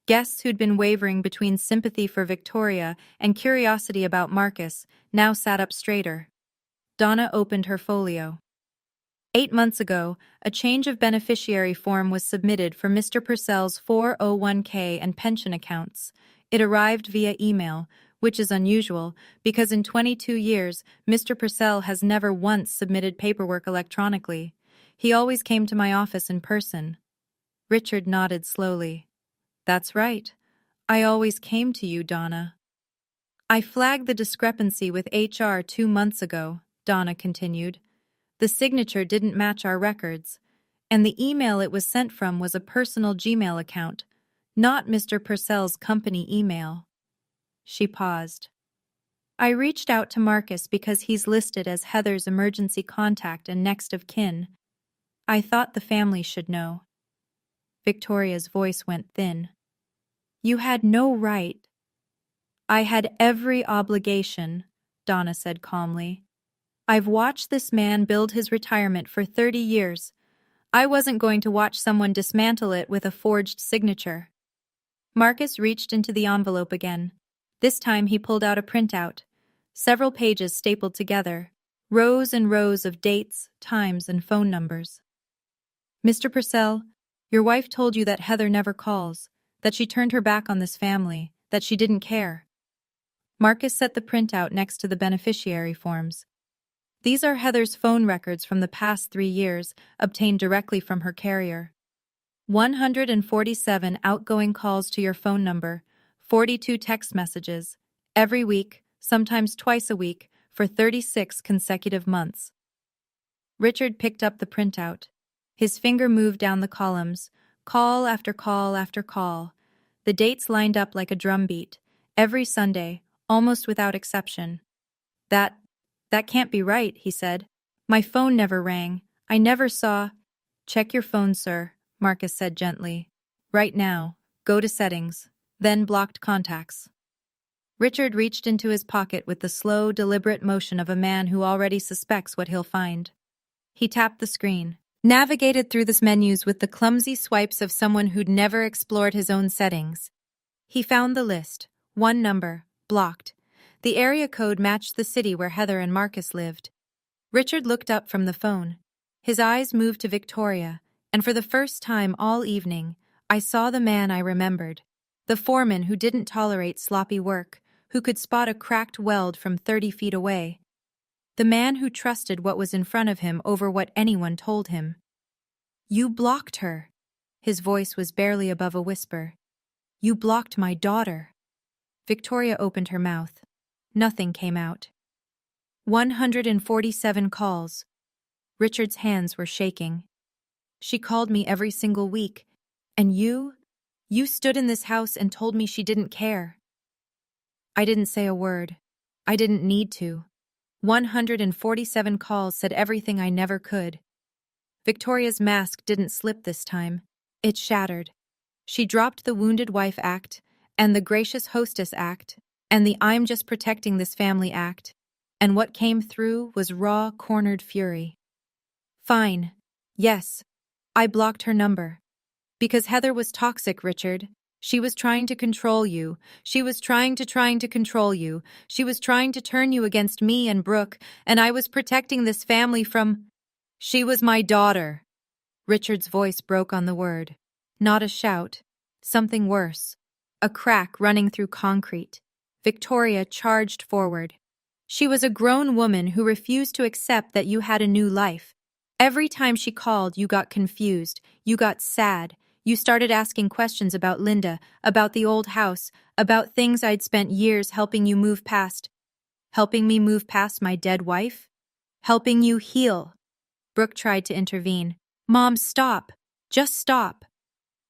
Guests who'd been wavering between sympathy for Victoria and curiosity about Marcus now sat up straighter. Donna opened her folio. 8 months ago, a change of beneficiary form was submitted for Mr. Purcell's 401k and pension accounts. It arrived via email, which is unusual because in 22 years, Mr. Purcell has never once submitted paperwork electronically. He always came to my office in person. Richard nodded slowly. "That's right. I always came to you, Donna." "I flagged the discrepancy with HR 2 months ago," Donna continued. "The signature didn't match our records, and the email it was sent from was a personal Gmail account, not Mr. Purcell's company email." She paused. "I reached out to Marcus because he's listed as Heather's emergency contact and next of kin. I thought the family should know." Victoria's voice went thin. "You had no right." "I had every obligation," Donna said calmly. "I've watched this man build his retirement for 30 years. I wasn't going to watch someone dismantle it with a forged signature." Marcus reached into the envelope again. This time he pulled out a printout. Several pages stapled together. Rows and rows of dates, times, and phone numbers. "Mr. Purcell, your wife told you that Heather never calls, that she turned her back on this family, that she didn't care." Marcus set the printout next to the beneficiary forms. "These are Heather's phone records from the past 3 years, obtained directly from her carrier. 147 outgoing calls to your phone number, 42 text messages, every week, sometimes twice a week, for 36 consecutive months." Richard picked up the printout. His finger moved down the columns, call after call after call. The dates lined up like a drumbeat, every Sunday, almost without exception. That can't be right," he said. "My phone never rang. I never saw—" "Check your phone, sir," Marcus said gently. "Right now. Go to settings, then blocked contacts." Richard reached into his pocket with the slow, deliberate motion of a man who already suspects what he'll find. He tapped the screen, navigated through the menus with the clumsy swipes of someone who'd never explored his own settings. He found the list. One number, blocked. The area code matched the city where Heather and Marcus lived. Richard looked up from the phone. His eyes moved to Victoria, and for the first time all evening, I saw the man I remembered. The foreman who didn't tolerate sloppy work, who could spot a cracked weld from 30 feet away. The man who trusted what was in front of him over what anyone told him. "You blocked her." His voice was barely above a whisper. "You blocked my daughter." Victoria opened her mouth. Nothing came out. 147 calls. Richard's hands were shaking. "She called me every single week. And you stood in this house and told me she didn't care." "I didn't say a word. I didn't need to. 147 calls said everything I never could." Victoria's mask didn't slip this time. It shattered. She dropped the Wounded Wife Act, and the Gracious Hostess Act, and the I'm Just Protecting This Family Act, and what came through was raw, cornered fury. "Fine. Yes. I blocked her number. Because Heather was toxic, Richard. She was trying to control you. She was trying to control you. She was trying to turn you against me and Brooke, and I was protecting this family from—" "She was my daughter." Richard's voice broke on the word. Not a shout. Something worse. A crack running through concrete. Victoria charged forward. She was a grown woman who refused to accept that you had a new life. Every time she called, you got confused. You got sad. You started asking questions about Linda, about the old house, about things I'd spent years helping you move past. Helping me move past my dead wife? Helping you heal. Brooke tried to intervene. Mom, stop. Just stop.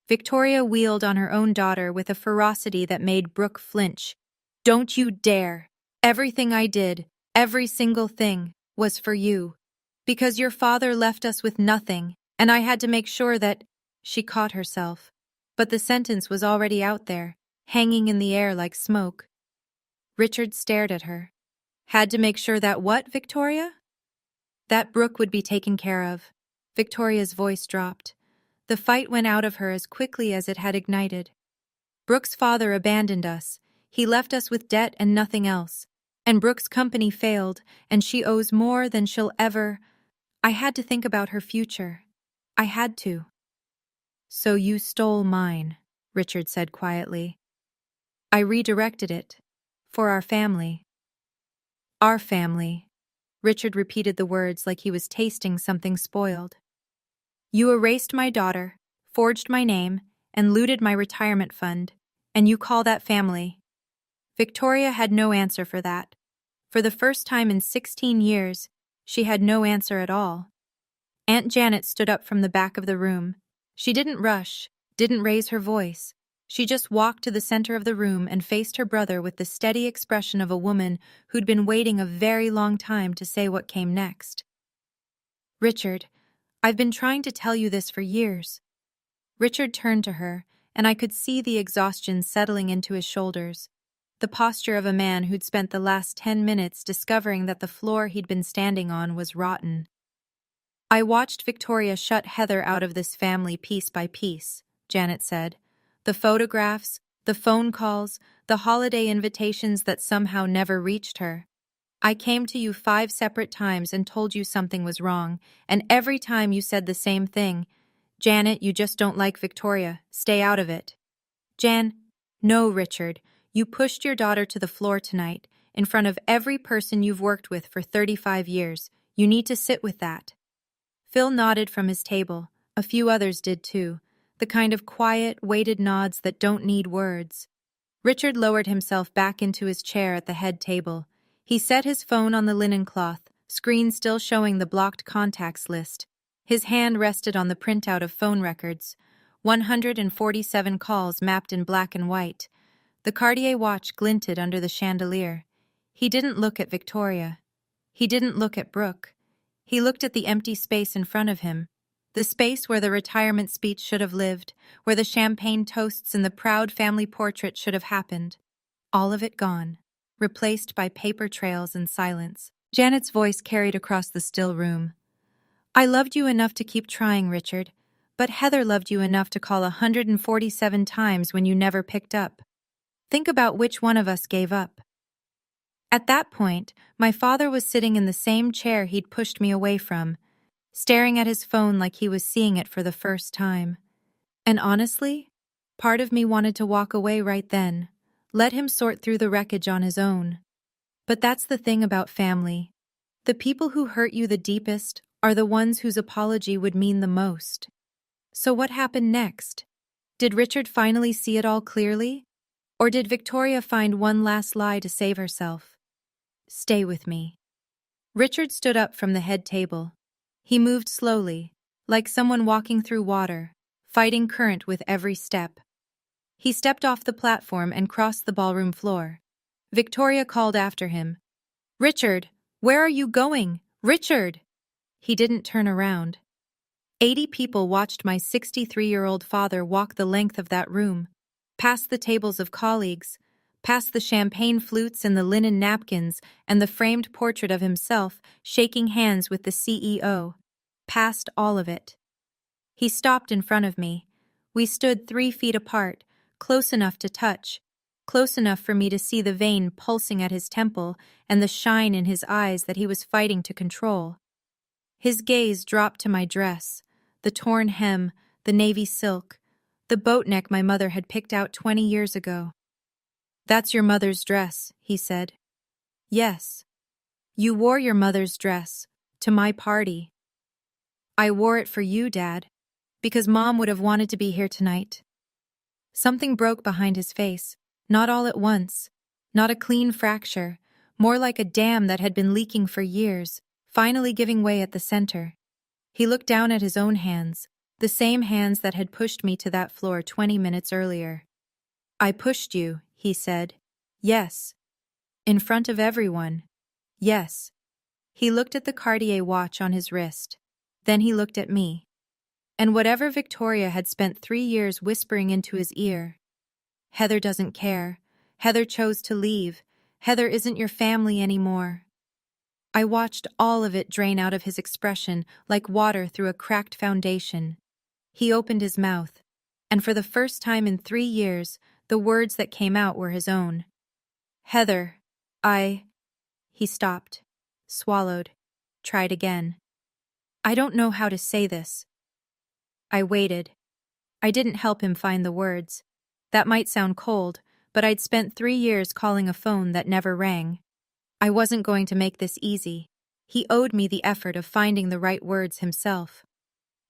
Victoria wheeled on her own daughter with a ferocity that made Brooke flinch. Don't you dare. Everything I did, every single thing, was for you. Because your father left us with nothing, and I had to make sure that… She caught herself. But the sentence was already out there, hanging in the air like smoke. Richard stared at her. Had to make sure that what, Victoria? That Brooke would be taken care of. Victoria's voice dropped. The fight went out of her as quickly as it had ignited. Brooke's father abandoned us. He left us with debt and nothing else. And Brooke's company failed, and she owes more than she'll ever… I had to think about her future. I had to. So you stole mine, Richard said quietly. I redirected it. For our family. Our family. Richard repeated the words like he was tasting something spoiled. You erased my daughter, forged my name, and looted my retirement fund, and you call that family. Victoria had no answer for that. For the first time in 16 years, she had no answer at all. Aunt Janet stood up from the back of the room. She didn't rush, didn't raise her voice. She just walked to the center of the room and faced her brother with the steady expression of a woman who'd been waiting a very long time to say what came next. Richard, I've been trying to tell you this for years. Richard turned to her, and I could see the exhaustion settling into his shoulders, the posture of a man who'd spent the last 10 minutes discovering that the floor he'd been standing on was rotten. I watched Victoria shut Heather out of this family piece by piece, Janet said. The photographs, the phone calls, the holiday invitations that somehow never reached her. I came to you 5 separate times and told you something was wrong, and every time you said the same thing. Janet, you just don't like Victoria. Stay out of it. No, Richard. You pushed your daughter to the floor tonight, in front of every person you've worked with for 35 years. You need to sit with that. Phil nodded from his table. A few others did too. The kind of quiet, weighted nods that don't need words. Richard lowered himself back into his chair at the head table. He set his phone on the linen cloth, screen still showing the blocked contacts list. His hand rested on the printout of phone records. 147 calls mapped in black and white. The Cartier watch glinted under the chandelier. He didn't look at Victoria. He didn't look at Brooke. He looked at the empty space in front of him. The space where the retirement speech should have lived, where the champagne toasts and the proud family portrait should have happened. All of it gone, replaced by paper trails and silence. Janet's voice carried across the still room. I loved you enough to keep trying, Richard, but Heather loved you enough to call 147 times when you never picked up. Think about which one of us gave up. At that point, my father was sitting in the same chair he'd pushed me away from, staring at his phone like he was seeing it for the first time. And honestly, part of me wanted to walk away right then, let him sort through the wreckage on his own. But that's the thing about family. The people who hurt you the deepest are the ones whose apology would mean the most. So what happened next? Did Richard finally see it all clearly? Or did Victoria find one last lie to save herself? Stay with me. Richard stood up from the head table. He moved slowly, like someone walking through water, fighting current with every step. He stepped off the platform and crossed the ballroom floor. Victoria called after him. Richard, where are you going? Richard! He didn't turn around. 80 people watched my 63-year-old father walk the length of that room, past the tables of colleagues, past the champagne flutes and the linen napkins and the framed portrait of himself shaking hands with the CEO, past all of it. He stopped in front of me. We stood 3 feet apart, close enough to touch, close enough for me to see the vein pulsing at his temple and the shine in his eyes that he was fighting to control. His gaze dropped to my dress, the torn hem, the navy silk, the boat neck my mother had picked out 20 years ago. That's your mother's dress, he said. Yes. You wore your mother's dress to my party. I wore it for you, Dad, because Mom would have wanted to be here tonight. Something broke behind his face, not all at once, not a clean fracture, more like a dam that had been leaking for years, finally giving way at the center. He looked down at his own hands, the same hands that had pushed me to that floor 20 minutes earlier. I pushed you, he said. Yes. In front of everyone. Yes. He looked at the Cartier watch on his wrist. Then he looked at me. And whatever Victoria had spent 3 years whispering into his ear. Heather doesn't care. Heather chose to leave. Heather isn't your family anymore. I watched all of it drain out of his expression like water through a cracked foundation. He opened his mouth, and for the first time in 3 years, the words that came out were his own. Heather, He stopped, swallowed, tried again. I don't know how to say this. I waited. I didn't help him find the words. That might sound cold, but I'd spent 3 years calling a phone that never rang. I wasn't going to make this easy. He owed me the effort of finding the right words himself.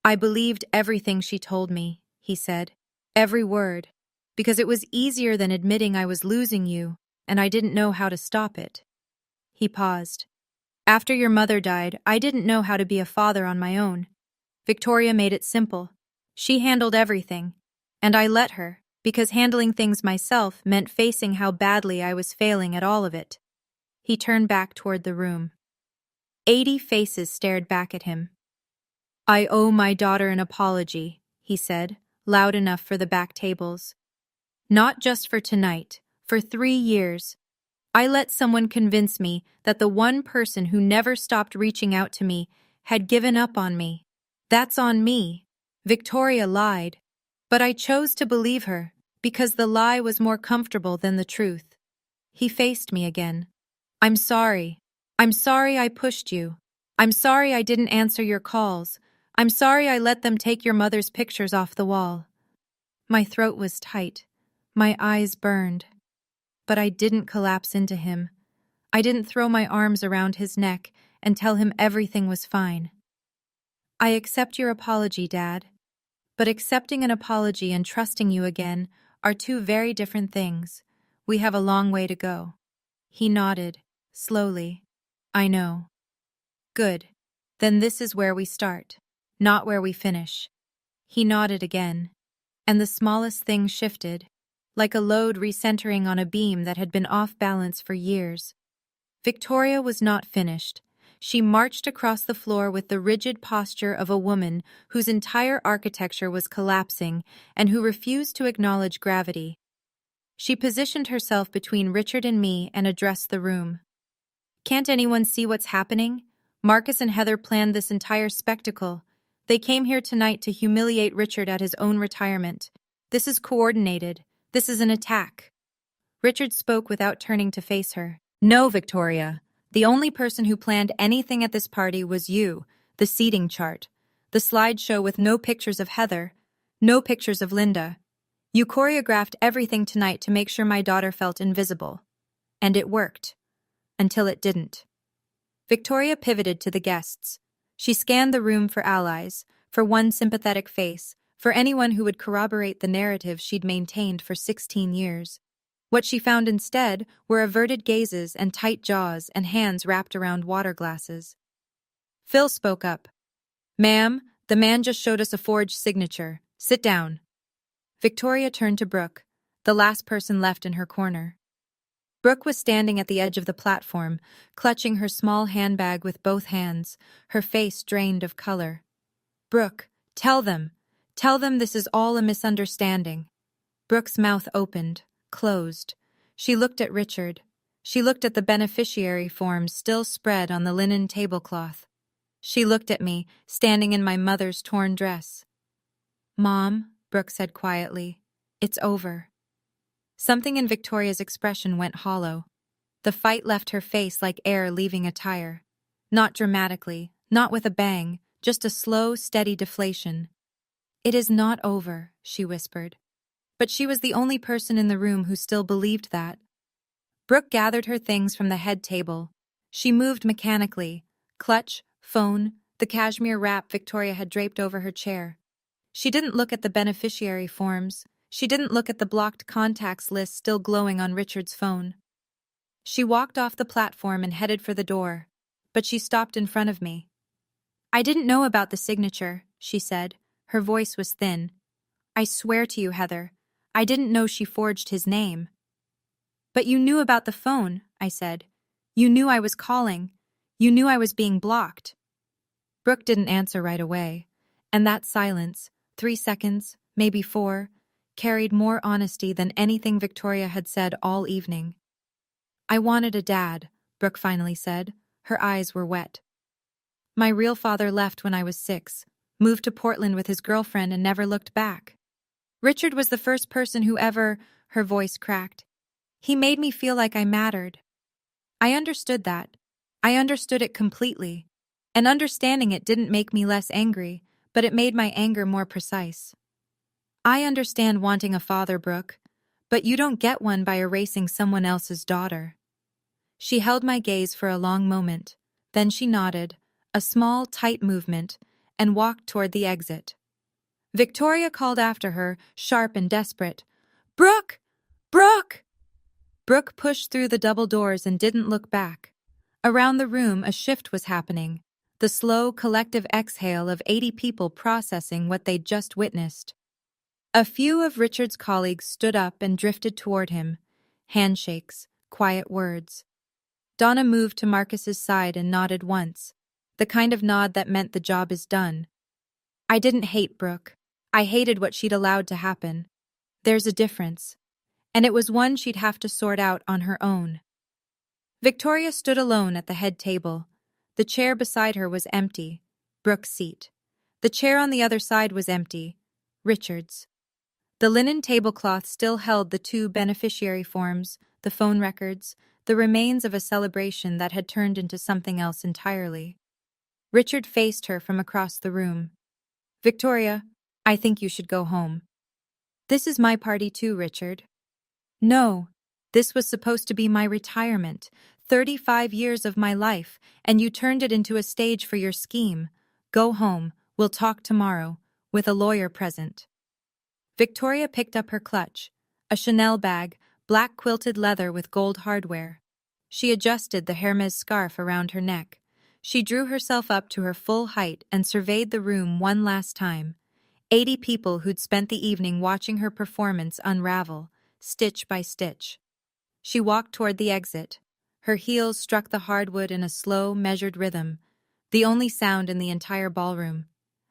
I believed everything she told me, he said. Every word. Because it was easier than admitting I was losing you, and I didn't know how to stop it. He paused. After your mother died, I didn't know how to be a father on my own. Victoria made it simple. She handled everything. And I let her, because handling things myself meant facing how badly I was failing at all of it. He turned back toward the room. 80 faces stared back at him. I owe my daughter an apology, he said, loud enough for the back tables. Not just for tonight, for 3 years. I let someone convince me that the one person who never stopped reaching out to me had given up on me. That's on me. Victoria lied. But I chose to believe her, because the lie was more comfortable than the truth. He faced me again. I'm sorry. I'm sorry I pushed you. I'm sorry I didn't answer your calls. I'm sorry I let them take your mother's pictures off the wall. My throat was tight. My eyes burned. But I didn't collapse into him. I didn't throw my arms around his neck and tell him everything was fine. I accept your apology, Dad. But accepting an apology and trusting you again are two very different things. We have a long way to go. He nodded, slowly. I know. Good. Then this is where we start, not where we finish. He nodded again, and the smallest thing shifted, like a load recentering on a beam that had been off balance for years. Victoria was not finished. She marched across the floor with the rigid posture of a woman whose entire architecture was collapsing and who refused to acknowledge gravity. She positioned herself between Richard and me and addressed the room. Can't anyone see what's happening? Marcus and Heather planned this entire spectacle. They came here tonight to humiliate Richard at his own retirement. This is coordinated. This is an attack. Richard spoke without turning to face her. No, Victoria. The only person who planned anything at this party was you, the seating chart, the slideshow with no pictures of Heather, no pictures of Linda. You choreographed everything tonight to make sure my daughter felt invisible. And it worked. Until it didn't. Victoria pivoted to the guests. She scanned the room for allies, for one sympathetic face, for anyone who would corroborate the narrative she'd maintained for 16 years. What she found instead were averted gazes and tight jaws and hands wrapped around water glasses. Phil spoke up. Ma'am, the man just showed us a forged signature. Sit down. Victoria turned to Brooke, the last person left in her corner. Brooke was standing at the edge of the platform, clutching her small handbag with both hands, her face drained of color. Brooke, tell them. Tell them this is all a misunderstanding. Brooke's mouth opened, closed. She looked at Richard. She looked at the beneficiary forms still spread on the linen tablecloth. She looked at me, standing in my mother's torn dress. Mom, Brooke said quietly, it's over. Something in Victoria's expression went hollow. The fight left her face like air leaving a tire. Not dramatically, not with a bang, just a slow, steady deflation. It is not over, she whispered. But she was the only person in the room who still believed that. Brooke gathered her things from the head table. She moved mechanically. Clutch, phone, the cashmere wrap Victoria had draped over her chair. She didn't look at the beneficiary forms. She didn't look at the blocked contacts list still glowing on Richard's phone. She walked off the platform and headed for the door. but she stopped in front of me. "I didn't know about the signature," she said. Her voice was thin. "I swear to you, Heather, I didn't know she forged his name." "But you knew about the phone," I said. "You knew I was calling. You knew I was being blocked." Brooke didn't answer right away, and that silence, 3 seconds, maybe 4, carried more honesty than anything Victoria had said all evening. "I wanted a dad," Brooke finally said. Her eyes were wet. "My real father left when I was 6, moved to Portland with his girlfriend and never looked back. Richard was the first person who ever," her voice cracked. "He made me feel like I mattered." I understood that. I understood it completely. And understanding it didn't make me less angry, but it made my anger more precise. "I understand wanting a father, Brooke, but you don't get one by erasing someone else's daughter." She held my gaze for a long moment, then she nodded, a small, tight movement, and walked toward the exit. Victoria called after her, sharp and desperate. "Brooke! Brooke!" Brooke pushed through the double doors and didn't look back. Around the room, a shift was happening, the slow, collective exhale of 80 people processing what they'd just witnessed. A few of Richard's colleagues stood up and drifted toward him. Handshakes, quiet words. Donna moved to Marcus's side and nodded once, the kind of nod that meant the job is done. I didn't hate Brooke. I hated what she'd allowed to happen. There's a difference. And it was one she'd have to sort out on her own. Victoria stood alone at the head table. The chair beside her was empty, Brooke's seat. The chair on the other side was empty, Richard's. The linen tablecloth still held the 2 beneficiary forms, the phone records, the remains of a celebration that had turned into something else entirely. Richard faced her from across the room. "Victoria, I think you should go home." "This is my party too, Richard." "No, this was supposed to be my retirement, 35 years of my life, and you turned it into a stage for your scheme. Go home, we'll talk tomorrow, with a lawyer present." Victoria picked up her clutch, a Chanel bag, black quilted leather with gold hardware. She adjusted the Hermes scarf around her neck. She drew herself up to her full height and surveyed the room one last time. 80 people who'd spent the evening watching her performance unravel, stitch by stitch. She walked toward the exit. Her heels struck the hardwood in a slow, measured rhythm, the only sound in the entire ballroom.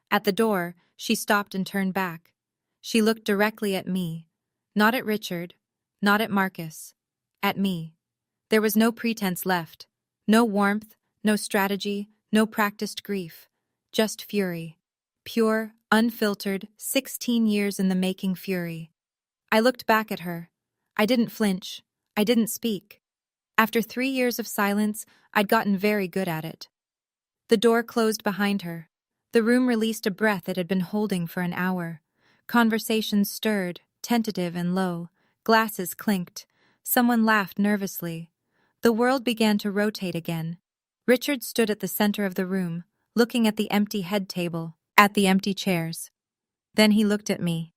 At the door, she stopped and turned back. She looked directly at me. Not at Richard, not at Marcus. At me. There was no pretense left. No warmth, no strategy, no practiced grief. Just fury. Pure, unfiltered, 16 years in the making fury. I looked back at her. I didn't flinch. I didn't speak. After 3 years of silence, I'd gotten very good at it. The door closed behind her. The room released a breath it had been holding for an hour. Conversations stirred, tentative and low. Glasses clinked. Someone laughed nervously. The world began to rotate again. Richard stood at the center of the room, looking at the empty head table, at the empty chairs. Then he looked at me.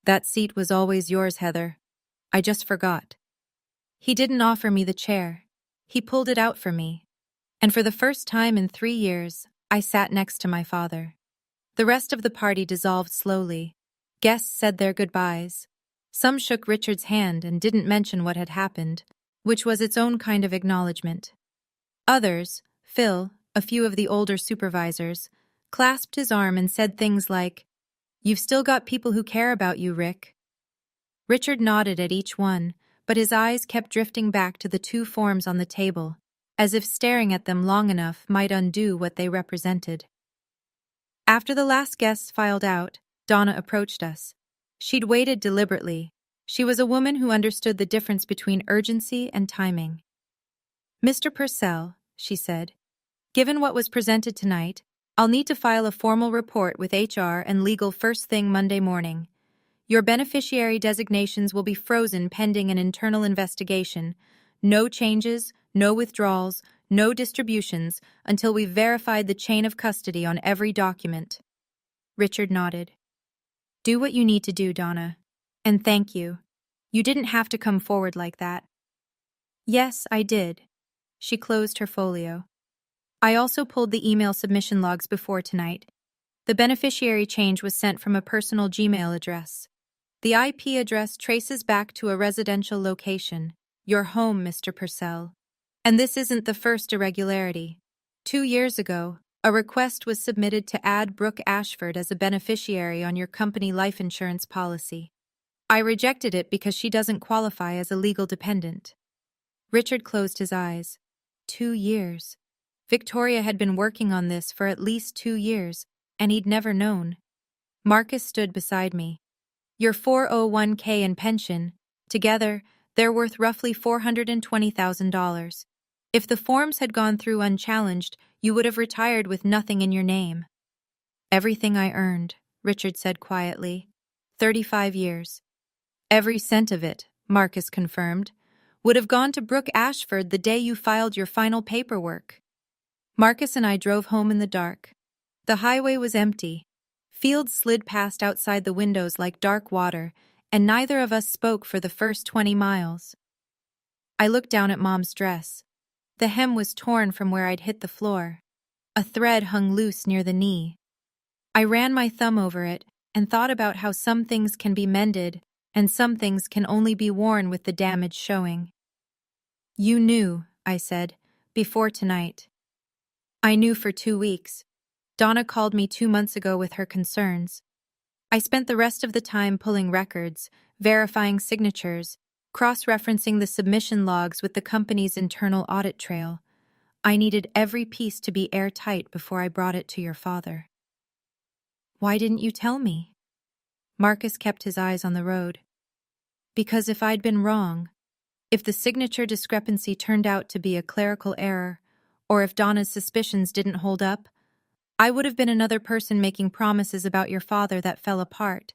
"That seat was always yours, Heather. I just forgot." He didn't offer me the chair. He pulled it out for me. And for the first time in 3 years, I sat next to my father. The rest of the party dissolved slowly. Guests said their goodbyes. Some shook Richard's hand and didn't mention what had happened, which was its own kind of acknowledgement. Others, Phil, a few of the older supervisors, clasped his arm and said things like, "You've still got people who care about you, Rick." Richard nodded at each one, but his eyes kept drifting back to the 2 forms on the table, as if staring at them long enough might undo what they represented. After the last guests filed out, Donna approached us. She'd waited deliberately. She was a woman who understood the difference between urgency and timing. "Mr. Purcell," she said, "given what was presented tonight, I'll need to file a formal report with HR and legal first thing Monday morning. Your beneficiary designations will be frozen pending an internal investigation. No changes, no withdrawals, no distributions until we've verified the chain of custody on every document." Richard nodded. "Do what you need to do, Donna. And thank you. You didn't have to come forward like that." "Yes, I did." She closed her folio. I also pulled the email submission logs before tonight. The beneficiary change was sent from a personal Gmail address. The IP address traces back to a residential location, your home, Mr. Purcell. And this isn't the first irregularity. 2 years ago, a request was submitted to add Brooke Ashford as a beneficiary on your company life insurance policy. I rejected it because she doesn't qualify as a legal dependent. Richard closed his eyes. 2 years. Victoria had been working on this for at least 2 years, and he'd never known. Marcus stood beside me. Your 401k and pension, together, they're worth roughly $420,000. If the forms had gone through unchallenged, you would have retired with nothing in your name. Everything I earned, Richard said quietly. 35 years. Every cent of it, Marcus confirmed, would have gone to Brooke Ashford the day you filed your final paperwork. Marcus and I drove home in the dark. The highway was empty. Fields slid past outside the windows like dark water, and neither of us spoke for the first 20 miles. I looked down at Mom's dress. The hem was torn from where I'd hit the floor. A thread hung loose near the knee. I ran my thumb over it and thought about how some things can be mended and some things can only be worn with the damage showing. You knew, I said, before tonight. I knew for 2 weeks. Donna called me 2 months ago with her concerns. I spent the rest of the time pulling records, verifying signatures, cross-referencing the submission logs with the company's internal audit trail. I needed every piece to be airtight before I brought it to your father. Why didn't you tell me? Marcus kept his eyes on the road. Because if I'd been wrong, if the signature discrepancy turned out to be a clerical error, or if Donna's suspicions didn't hold up, I would have been another person making promises about your father that fell apart.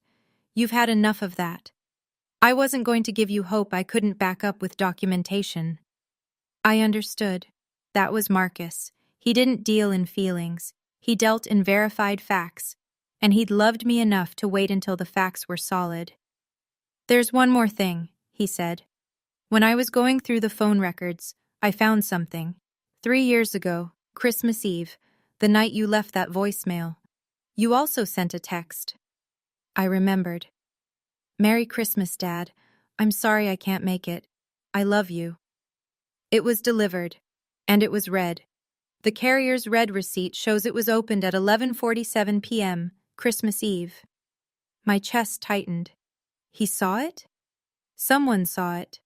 You've had enough of that. I wasn't going to give you hope I couldn't back up with documentation. I understood. That was Marcus. He didn't deal in feelings. He dealt in verified facts, and he'd loved me enough to wait until the facts were solid. There's one more thing, he said. When I was going through the phone records, I found something. 3 years ago, Christmas Eve, the night you left that voicemail. You also sent a text. I remembered. Merry Christmas, Dad. I'm sorry I can't make it. I love you. It was delivered, and it was read. The carrier's red receipt shows it was opened at 11:47 p.m., Christmas Eve. My chest tightened. He saw it? Someone saw it.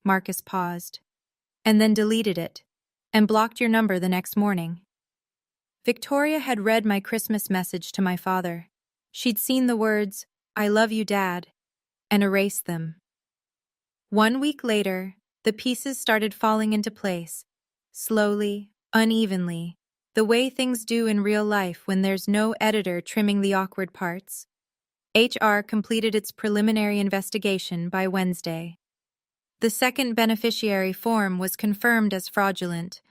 Marcus paused. And then deleted it, and blocked your number the next morning. Victoria had read my Christmas message to my father. She'd seen the words, I love you, Dad, and erased them. 1 week later, the pieces started falling into place, slowly, unevenly, the way things do in real life when there's no editor trimming the awkward parts. HR completed its preliminary investigation by Wednesday. The second beneficiary form was confirmed as fraudulent.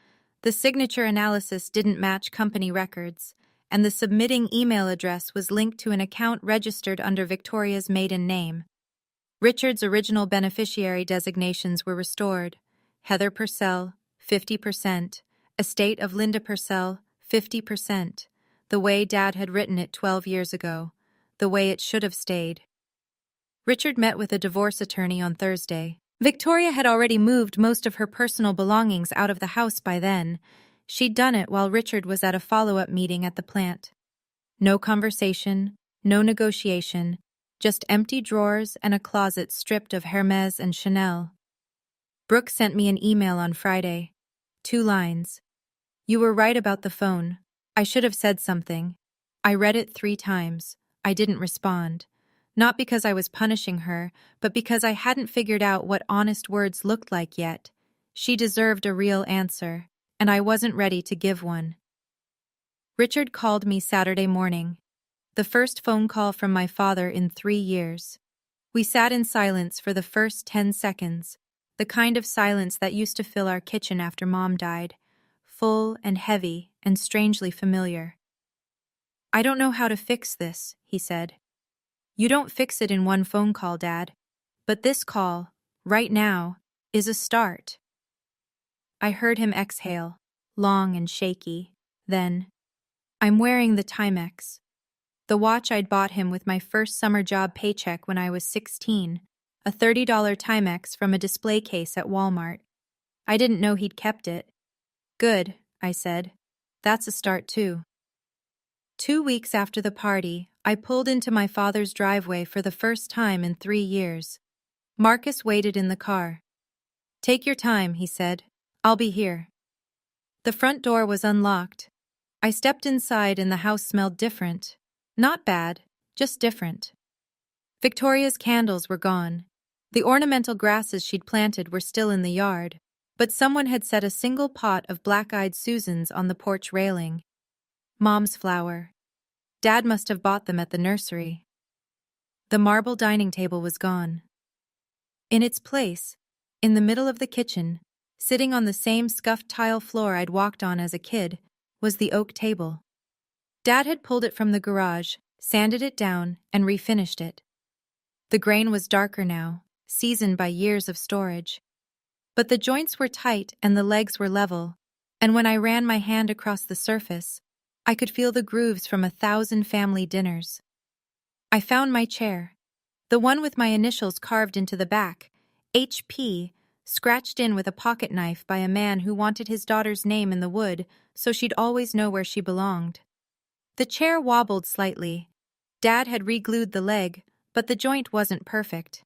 The signature analysis didn't match company records, and the submitting email address was linked to an account registered under Victoria's maiden name. Richard's original beneficiary designations were restored. Heather Purcell, 50%. Estate of Linda Purcell, 50%. The way Dad had written it 12 years ago. The way it should have stayed. Richard met with a divorce attorney on Thursday. Victoria had already moved most of her personal belongings out of the house by then. She'd done it while Richard was at a follow-up meeting at the plant. No conversation, no negotiation, just empty drawers and a closet stripped of Hermes and Chanel. Brooke sent me an email on Friday. 2 lines. You were right about the phone. I should have said something. I read it 3 times. I didn't respond. Not because I was punishing her, but because I hadn't figured out what honest words looked like yet. She deserved a real answer, and I wasn't ready to give one. Richard called me Saturday morning. The first phone call from my father in 3 years. We sat in silence for the first 10 seconds, the kind of silence that used to fill our kitchen after Mom died, full and heavy and strangely familiar. I don't know how to fix this, he said. You don't fix it in one phone call, Dad. But this call, right now, is a start. I heard him exhale. long and shaky. Then, I'm wearing the Timex, the watch I'd bought him with my first summer job paycheck when I was 16, a $30 Timex from a display case at Walmart. I didn't know he'd kept it. Good, I said. That's a start too. 2 weeks after the party, I pulled into my father's driveway for the first time in 3 years. Marcus waited in the car. Take your time, he said. I'll be here. The front door was unlocked. I stepped inside and the house smelled different. Not bad, just different. Victoria's candles were gone. The ornamental grasses she'd planted were still in the yard, but someone had set a single pot of black-eyed Susans on the porch railing. Mom's flower. Dad must have bought them at the nursery. The marble dining table was gone. In its place, in the middle of the kitchen, sitting on the same scuffed tile floor I'd walked on as a kid, was the oak table. Dad had pulled it from the garage, sanded it down, and refinished it. The grain was darker now, seasoned by years of storage. But the joints were tight and the legs were level, and when I ran my hand across the surface, I could feel the grooves from 1,000 family dinners. I found my chair, the one with my initials carved into the back, HP, scratched in with a pocket knife by a man who wanted his daughter's name in the wood so she'd always know where she belonged. The chair wobbled slightly. Dad had re-glued the leg, but the joint wasn't perfect.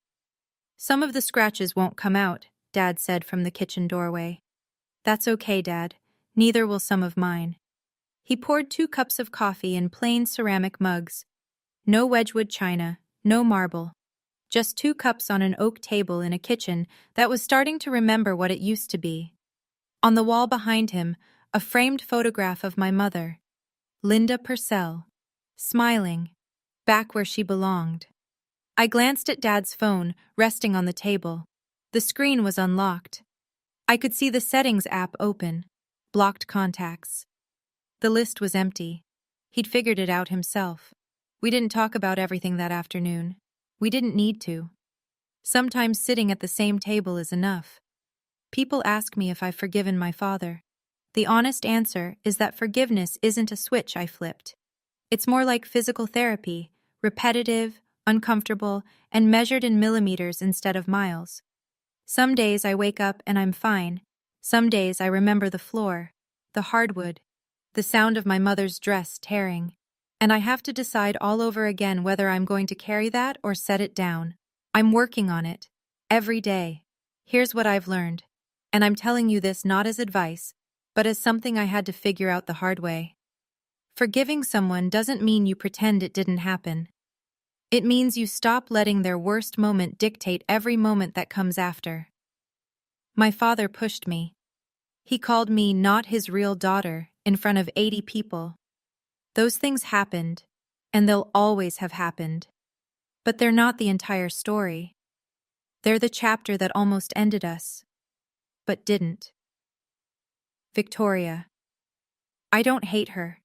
Some of the scratches won't come out, Dad said from the kitchen doorway. That's okay, Dad. Neither will some of mine. He poured 2 cups of coffee in plain ceramic mugs. No Wedgwood china, no marble. Just 2 cups on an oak table in a kitchen that was starting to remember what it used to be. On the wall behind him, a framed photograph of my mother, Linda Purcell, smiling, back where she belonged. I glanced at Dad's phone, resting on the table. The screen was unlocked. I could see the settings app open, blocked contacts. The list was empty. He'd figured it out himself. We didn't talk about everything that afternoon. We didn't need to. Sometimes sitting at the same table is enough. People ask me if I've forgiven my father. The honest answer is that forgiveness isn't a switch I flipped. It's more like physical therapy, repetitive, uncomfortable, and measured in millimeters instead of miles. Some days I wake up and I'm fine. Some days I remember the floor, the hardwood, the sound of my mother's dress tearing. And I have to decide all over again whether I'm going to carry that or set it down. I'm working on it. Every day. Here's what I've learned. And I'm telling you this not as advice, but as something I had to figure out the hard way. Forgiving someone doesn't mean you pretend it didn't happen. It means you stop letting their worst moment dictate every moment that comes after. My father pushed me. He called me not his real daughter in front of 80 people. Those things happened, and they'll always have happened. But they're not the entire story. They're the chapter that almost ended us, but didn't. Victoria. I don't hate her.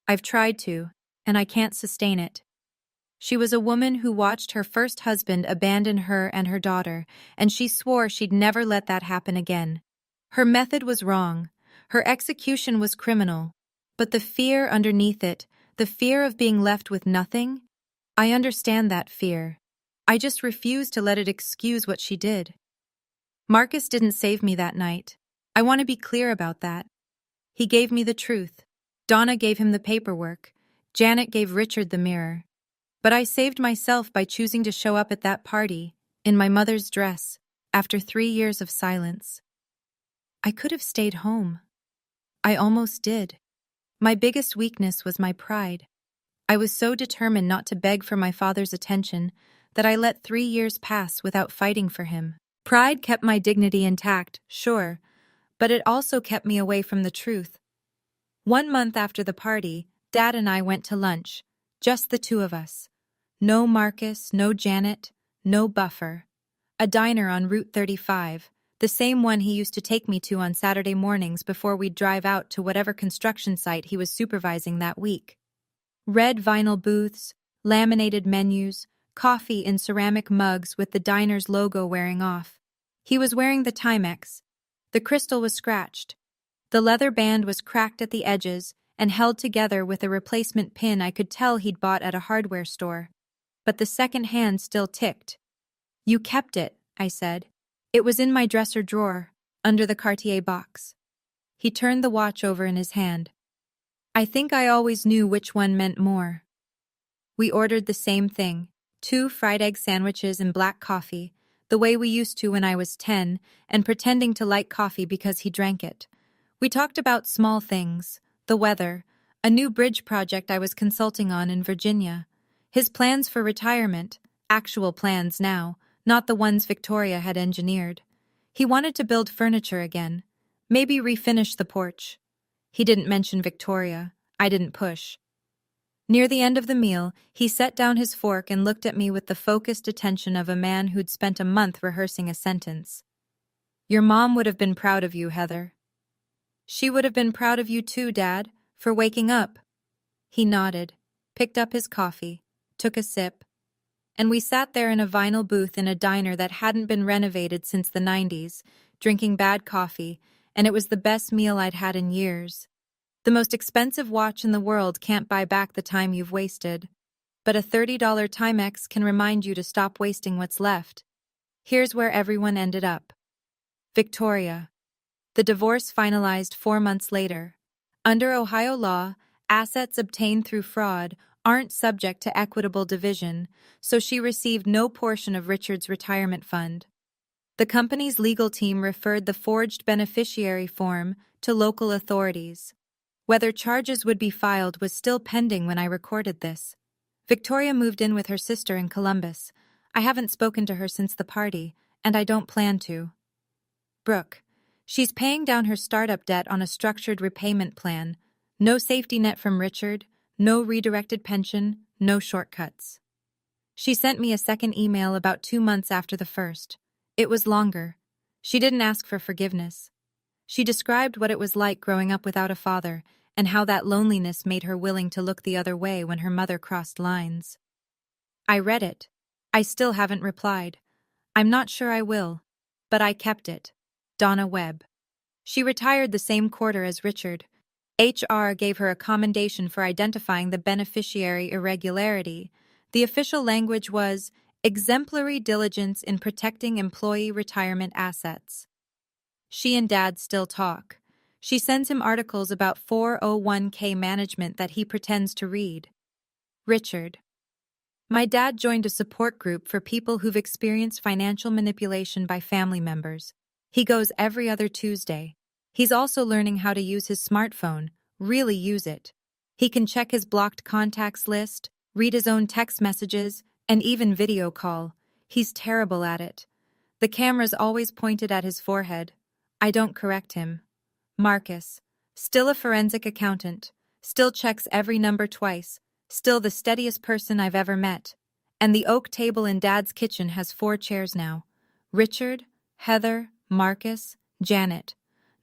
I've tried to, and I can't sustain it. She was a woman who watched her first husband abandon her and her daughter, and she swore she'd never let that happen again. Her method was wrong. Her execution was criminal. But the fear underneath it, the fear of being left with nothing, I understand that fear. I just refuse to let it excuse what she did. Marcus didn't save me that night. I want to be clear about that. He gave me the truth. Donna gave him the paperwork. Janet gave Richard the mirror. But I saved myself by choosing to show up at that party, in my mother's dress, after 3 years of silence. I could have stayed home. I almost did. My biggest weakness was my pride. I was so determined not to beg for my father's attention that I let 3 years pass without fighting for him. Pride kept my dignity intact, sure, but it also kept me away from the truth. 1 month after the party, Dad and I went to lunch, just the 2 of us. No Marcus, no Janet, no buffer. A diner on Route 35, the same one he used to take me to on Saturday mornings before we'd drive out to whatever construction site he was supervising that week. Red vinyl booths, laminated menus, coffee in ceramic mugs with the diner's logo wearing off. He was wearing the Timex. The crystal was scratched. The leather band was cracked at the edges and held together with a replacement pin I could tell he'd bought at a hardware store. But the second hand still ticked. "You kept it," I said. "It was in my dresser drawer, under the Cartier box." He turned the watch over in his hand. I think I always knew which one meant more. We ordered the same thing, 2 fried egg sandwiches and black coffee, the way we used to when I was 10, and pretending to like coffee because he drank it. We talked about small things, the weather, a new bridge project I was consulting on in Virginia, his plans for retirement, actual plans now, not the ones Victoria had engineered. He wanted to build furniture again, maybe refinish the porch. He didn't mention Victoria. I didn't push. Near the end of the meal, he set down his fork and looked at me with the focused attention of a man who'd spent a month rehearsing a sentence. "Your mom would have been proud of you, Heather." "She would have been proud of you too, Dad, for waking up." He nodded, picked up his coffee, took a sip, and we sat there in a vinyl booth in a diner that hadn't been renovated since the 90s, drinking bad coffee, and it was the best meal I'd had in years. The most expensive watch in the world can't buy back the time you've wasted, but a $30 Timex can remind you to stop wasting what's left. Here's where everyone ended up. Victoria. The divorce finalized 4 months later. Under Ohio law, assets obtained through fraud aren't subject to equitable division, so she received no portion of Richard's retirement fund. The company's legal team referred the forged beneficiary form to local authorities. Whether charges would be filed was still pending when I recorded this. Victoria moved in with her sister in Columbus. I haven't spoken to her since the party, and I don't plan to. Brooke. She's paying down her startup debt on a structured repayment plan. No safety net from Richard, no redirected pension, no shortcuts. She sent me a second email about 2 months after the first. It was longer. She didn't ask for forgiveness. She described what it was like growing up without a father and how that loneliness made her willing to look the other way when her mother crossed lines. I read it. I still haven't replied. I'm not sure I will. But I kept it. Donna Webb. She retired the same quarter as Richard. HR gave her a commendation for identifying the beneficiary irregularity. The official language was exemplary diligence in protecting employee retirement assets. She and Dad still talk. She sends him articles about 401k management that he pretends to read. Richard. My dad joined a support group for people who've experienced financial manipulation by family members. He goes every other Tuesday. He's also learning how to use his smartphone, really use it. He can check his blocked contacts list, read his own text messages, and even video call. He's terrible at it. The camera's always pointed at his forehead. I don't correct him. Marcus. Still a forensic accountant. Still checks every number twice. Still the steadiest person I've ever met. And the oak table in Dad's kitchen has 4 chairs now. Richard, Heather, Marcus, Janet.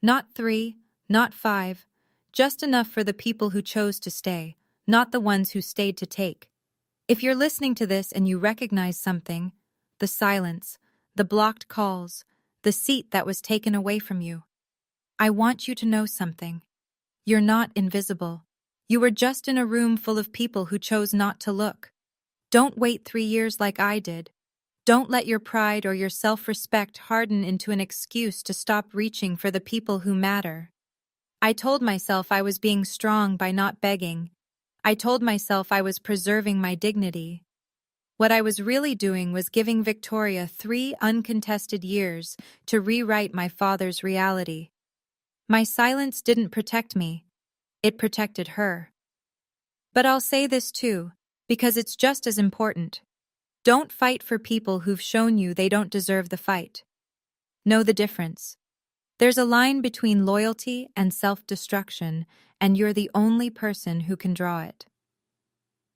Not 3, not 5. Just enough for the people who chose to stay, not the ones who stayed to take. If you're listening to this and you recognize something, the silence, the blocked calls, the seat that was taken away from you, I want you to know something. You're not invisible. You were just in a room full of people who chose not to look. Don't wait 3 years like I did. Don't let your pride or your self-respect harden into an excuse to stop reaching for the people who matter. I told myself I was being strong by not begging. I told myself I was preserving my dignity. What I was really doing was giving Victoria 3 uncontested years to rewrite my father's reality. My silence didn't protect me. It protected her. But I'll say this too, because it's just as important. Don't fight for people who've shown you they don't deserve the fight. Know the difference. There's a line between loyalty and self-destruction, and you're the only person who can draw it.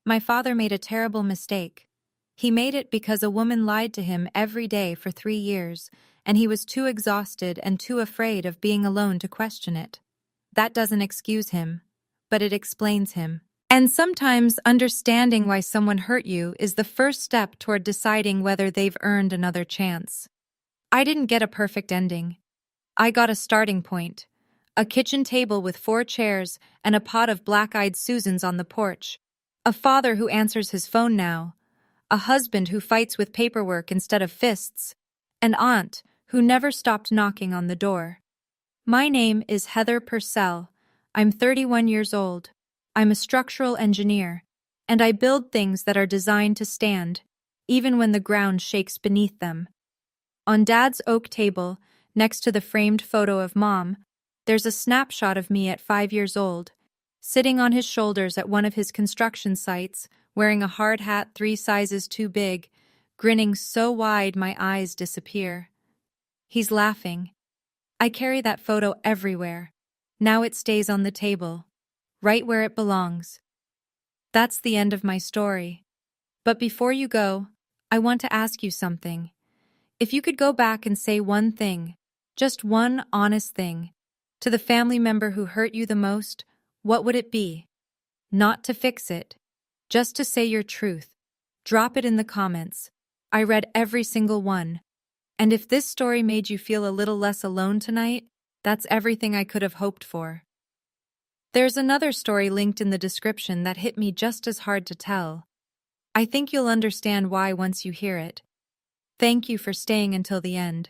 My father made a terrible mistake. He made it because a woman lied to him every day for 3 years, and he was too exhausted and too afraid of being alone to question it. That doesn't excuse him, but it explains him. And sometimes understanding why someone hurt you is the first step toward deciding whether they've earned another chance. I didn't get a perfect ending. I got a starting point. A kitchen table with 4 chairs and a pot of black-eyed Susans on the porch. A father who answers his phone now. A husband who fights with paperwork instead of fists. An aunt who never stopped knocking on the door. My name is Heather Purcell. I'm 31 years old. I'm a structural engineer, and I build things that are designed to stand, even when the ground shakes beneath them. On Dad's oak table, next to the framed photo of Mom, there's a snapshot of me at 5 years old, sitting on his shoulders at one of his construction sites, wearing a hard hat 3 sizes too big, grinning so wide my eyes disappear. He's laughing. I carry that photo everywhere. Now it stays on the table, right where it belongs. That's the end of my story. But before you go, I want to ask you something. If you could go back and say one thing, just one honest thing, to the family member who hurt you the most, what would it be? Not to fix it, just to say your truth. Drop it in the comments. I read every single one. And if this story made you feel a little less alone tonight, that's everything I could have hoped for. There's another story linked in the description that hit me just as hard to tell. I think you'll understand why once you hear it. Thank you for staying until the end.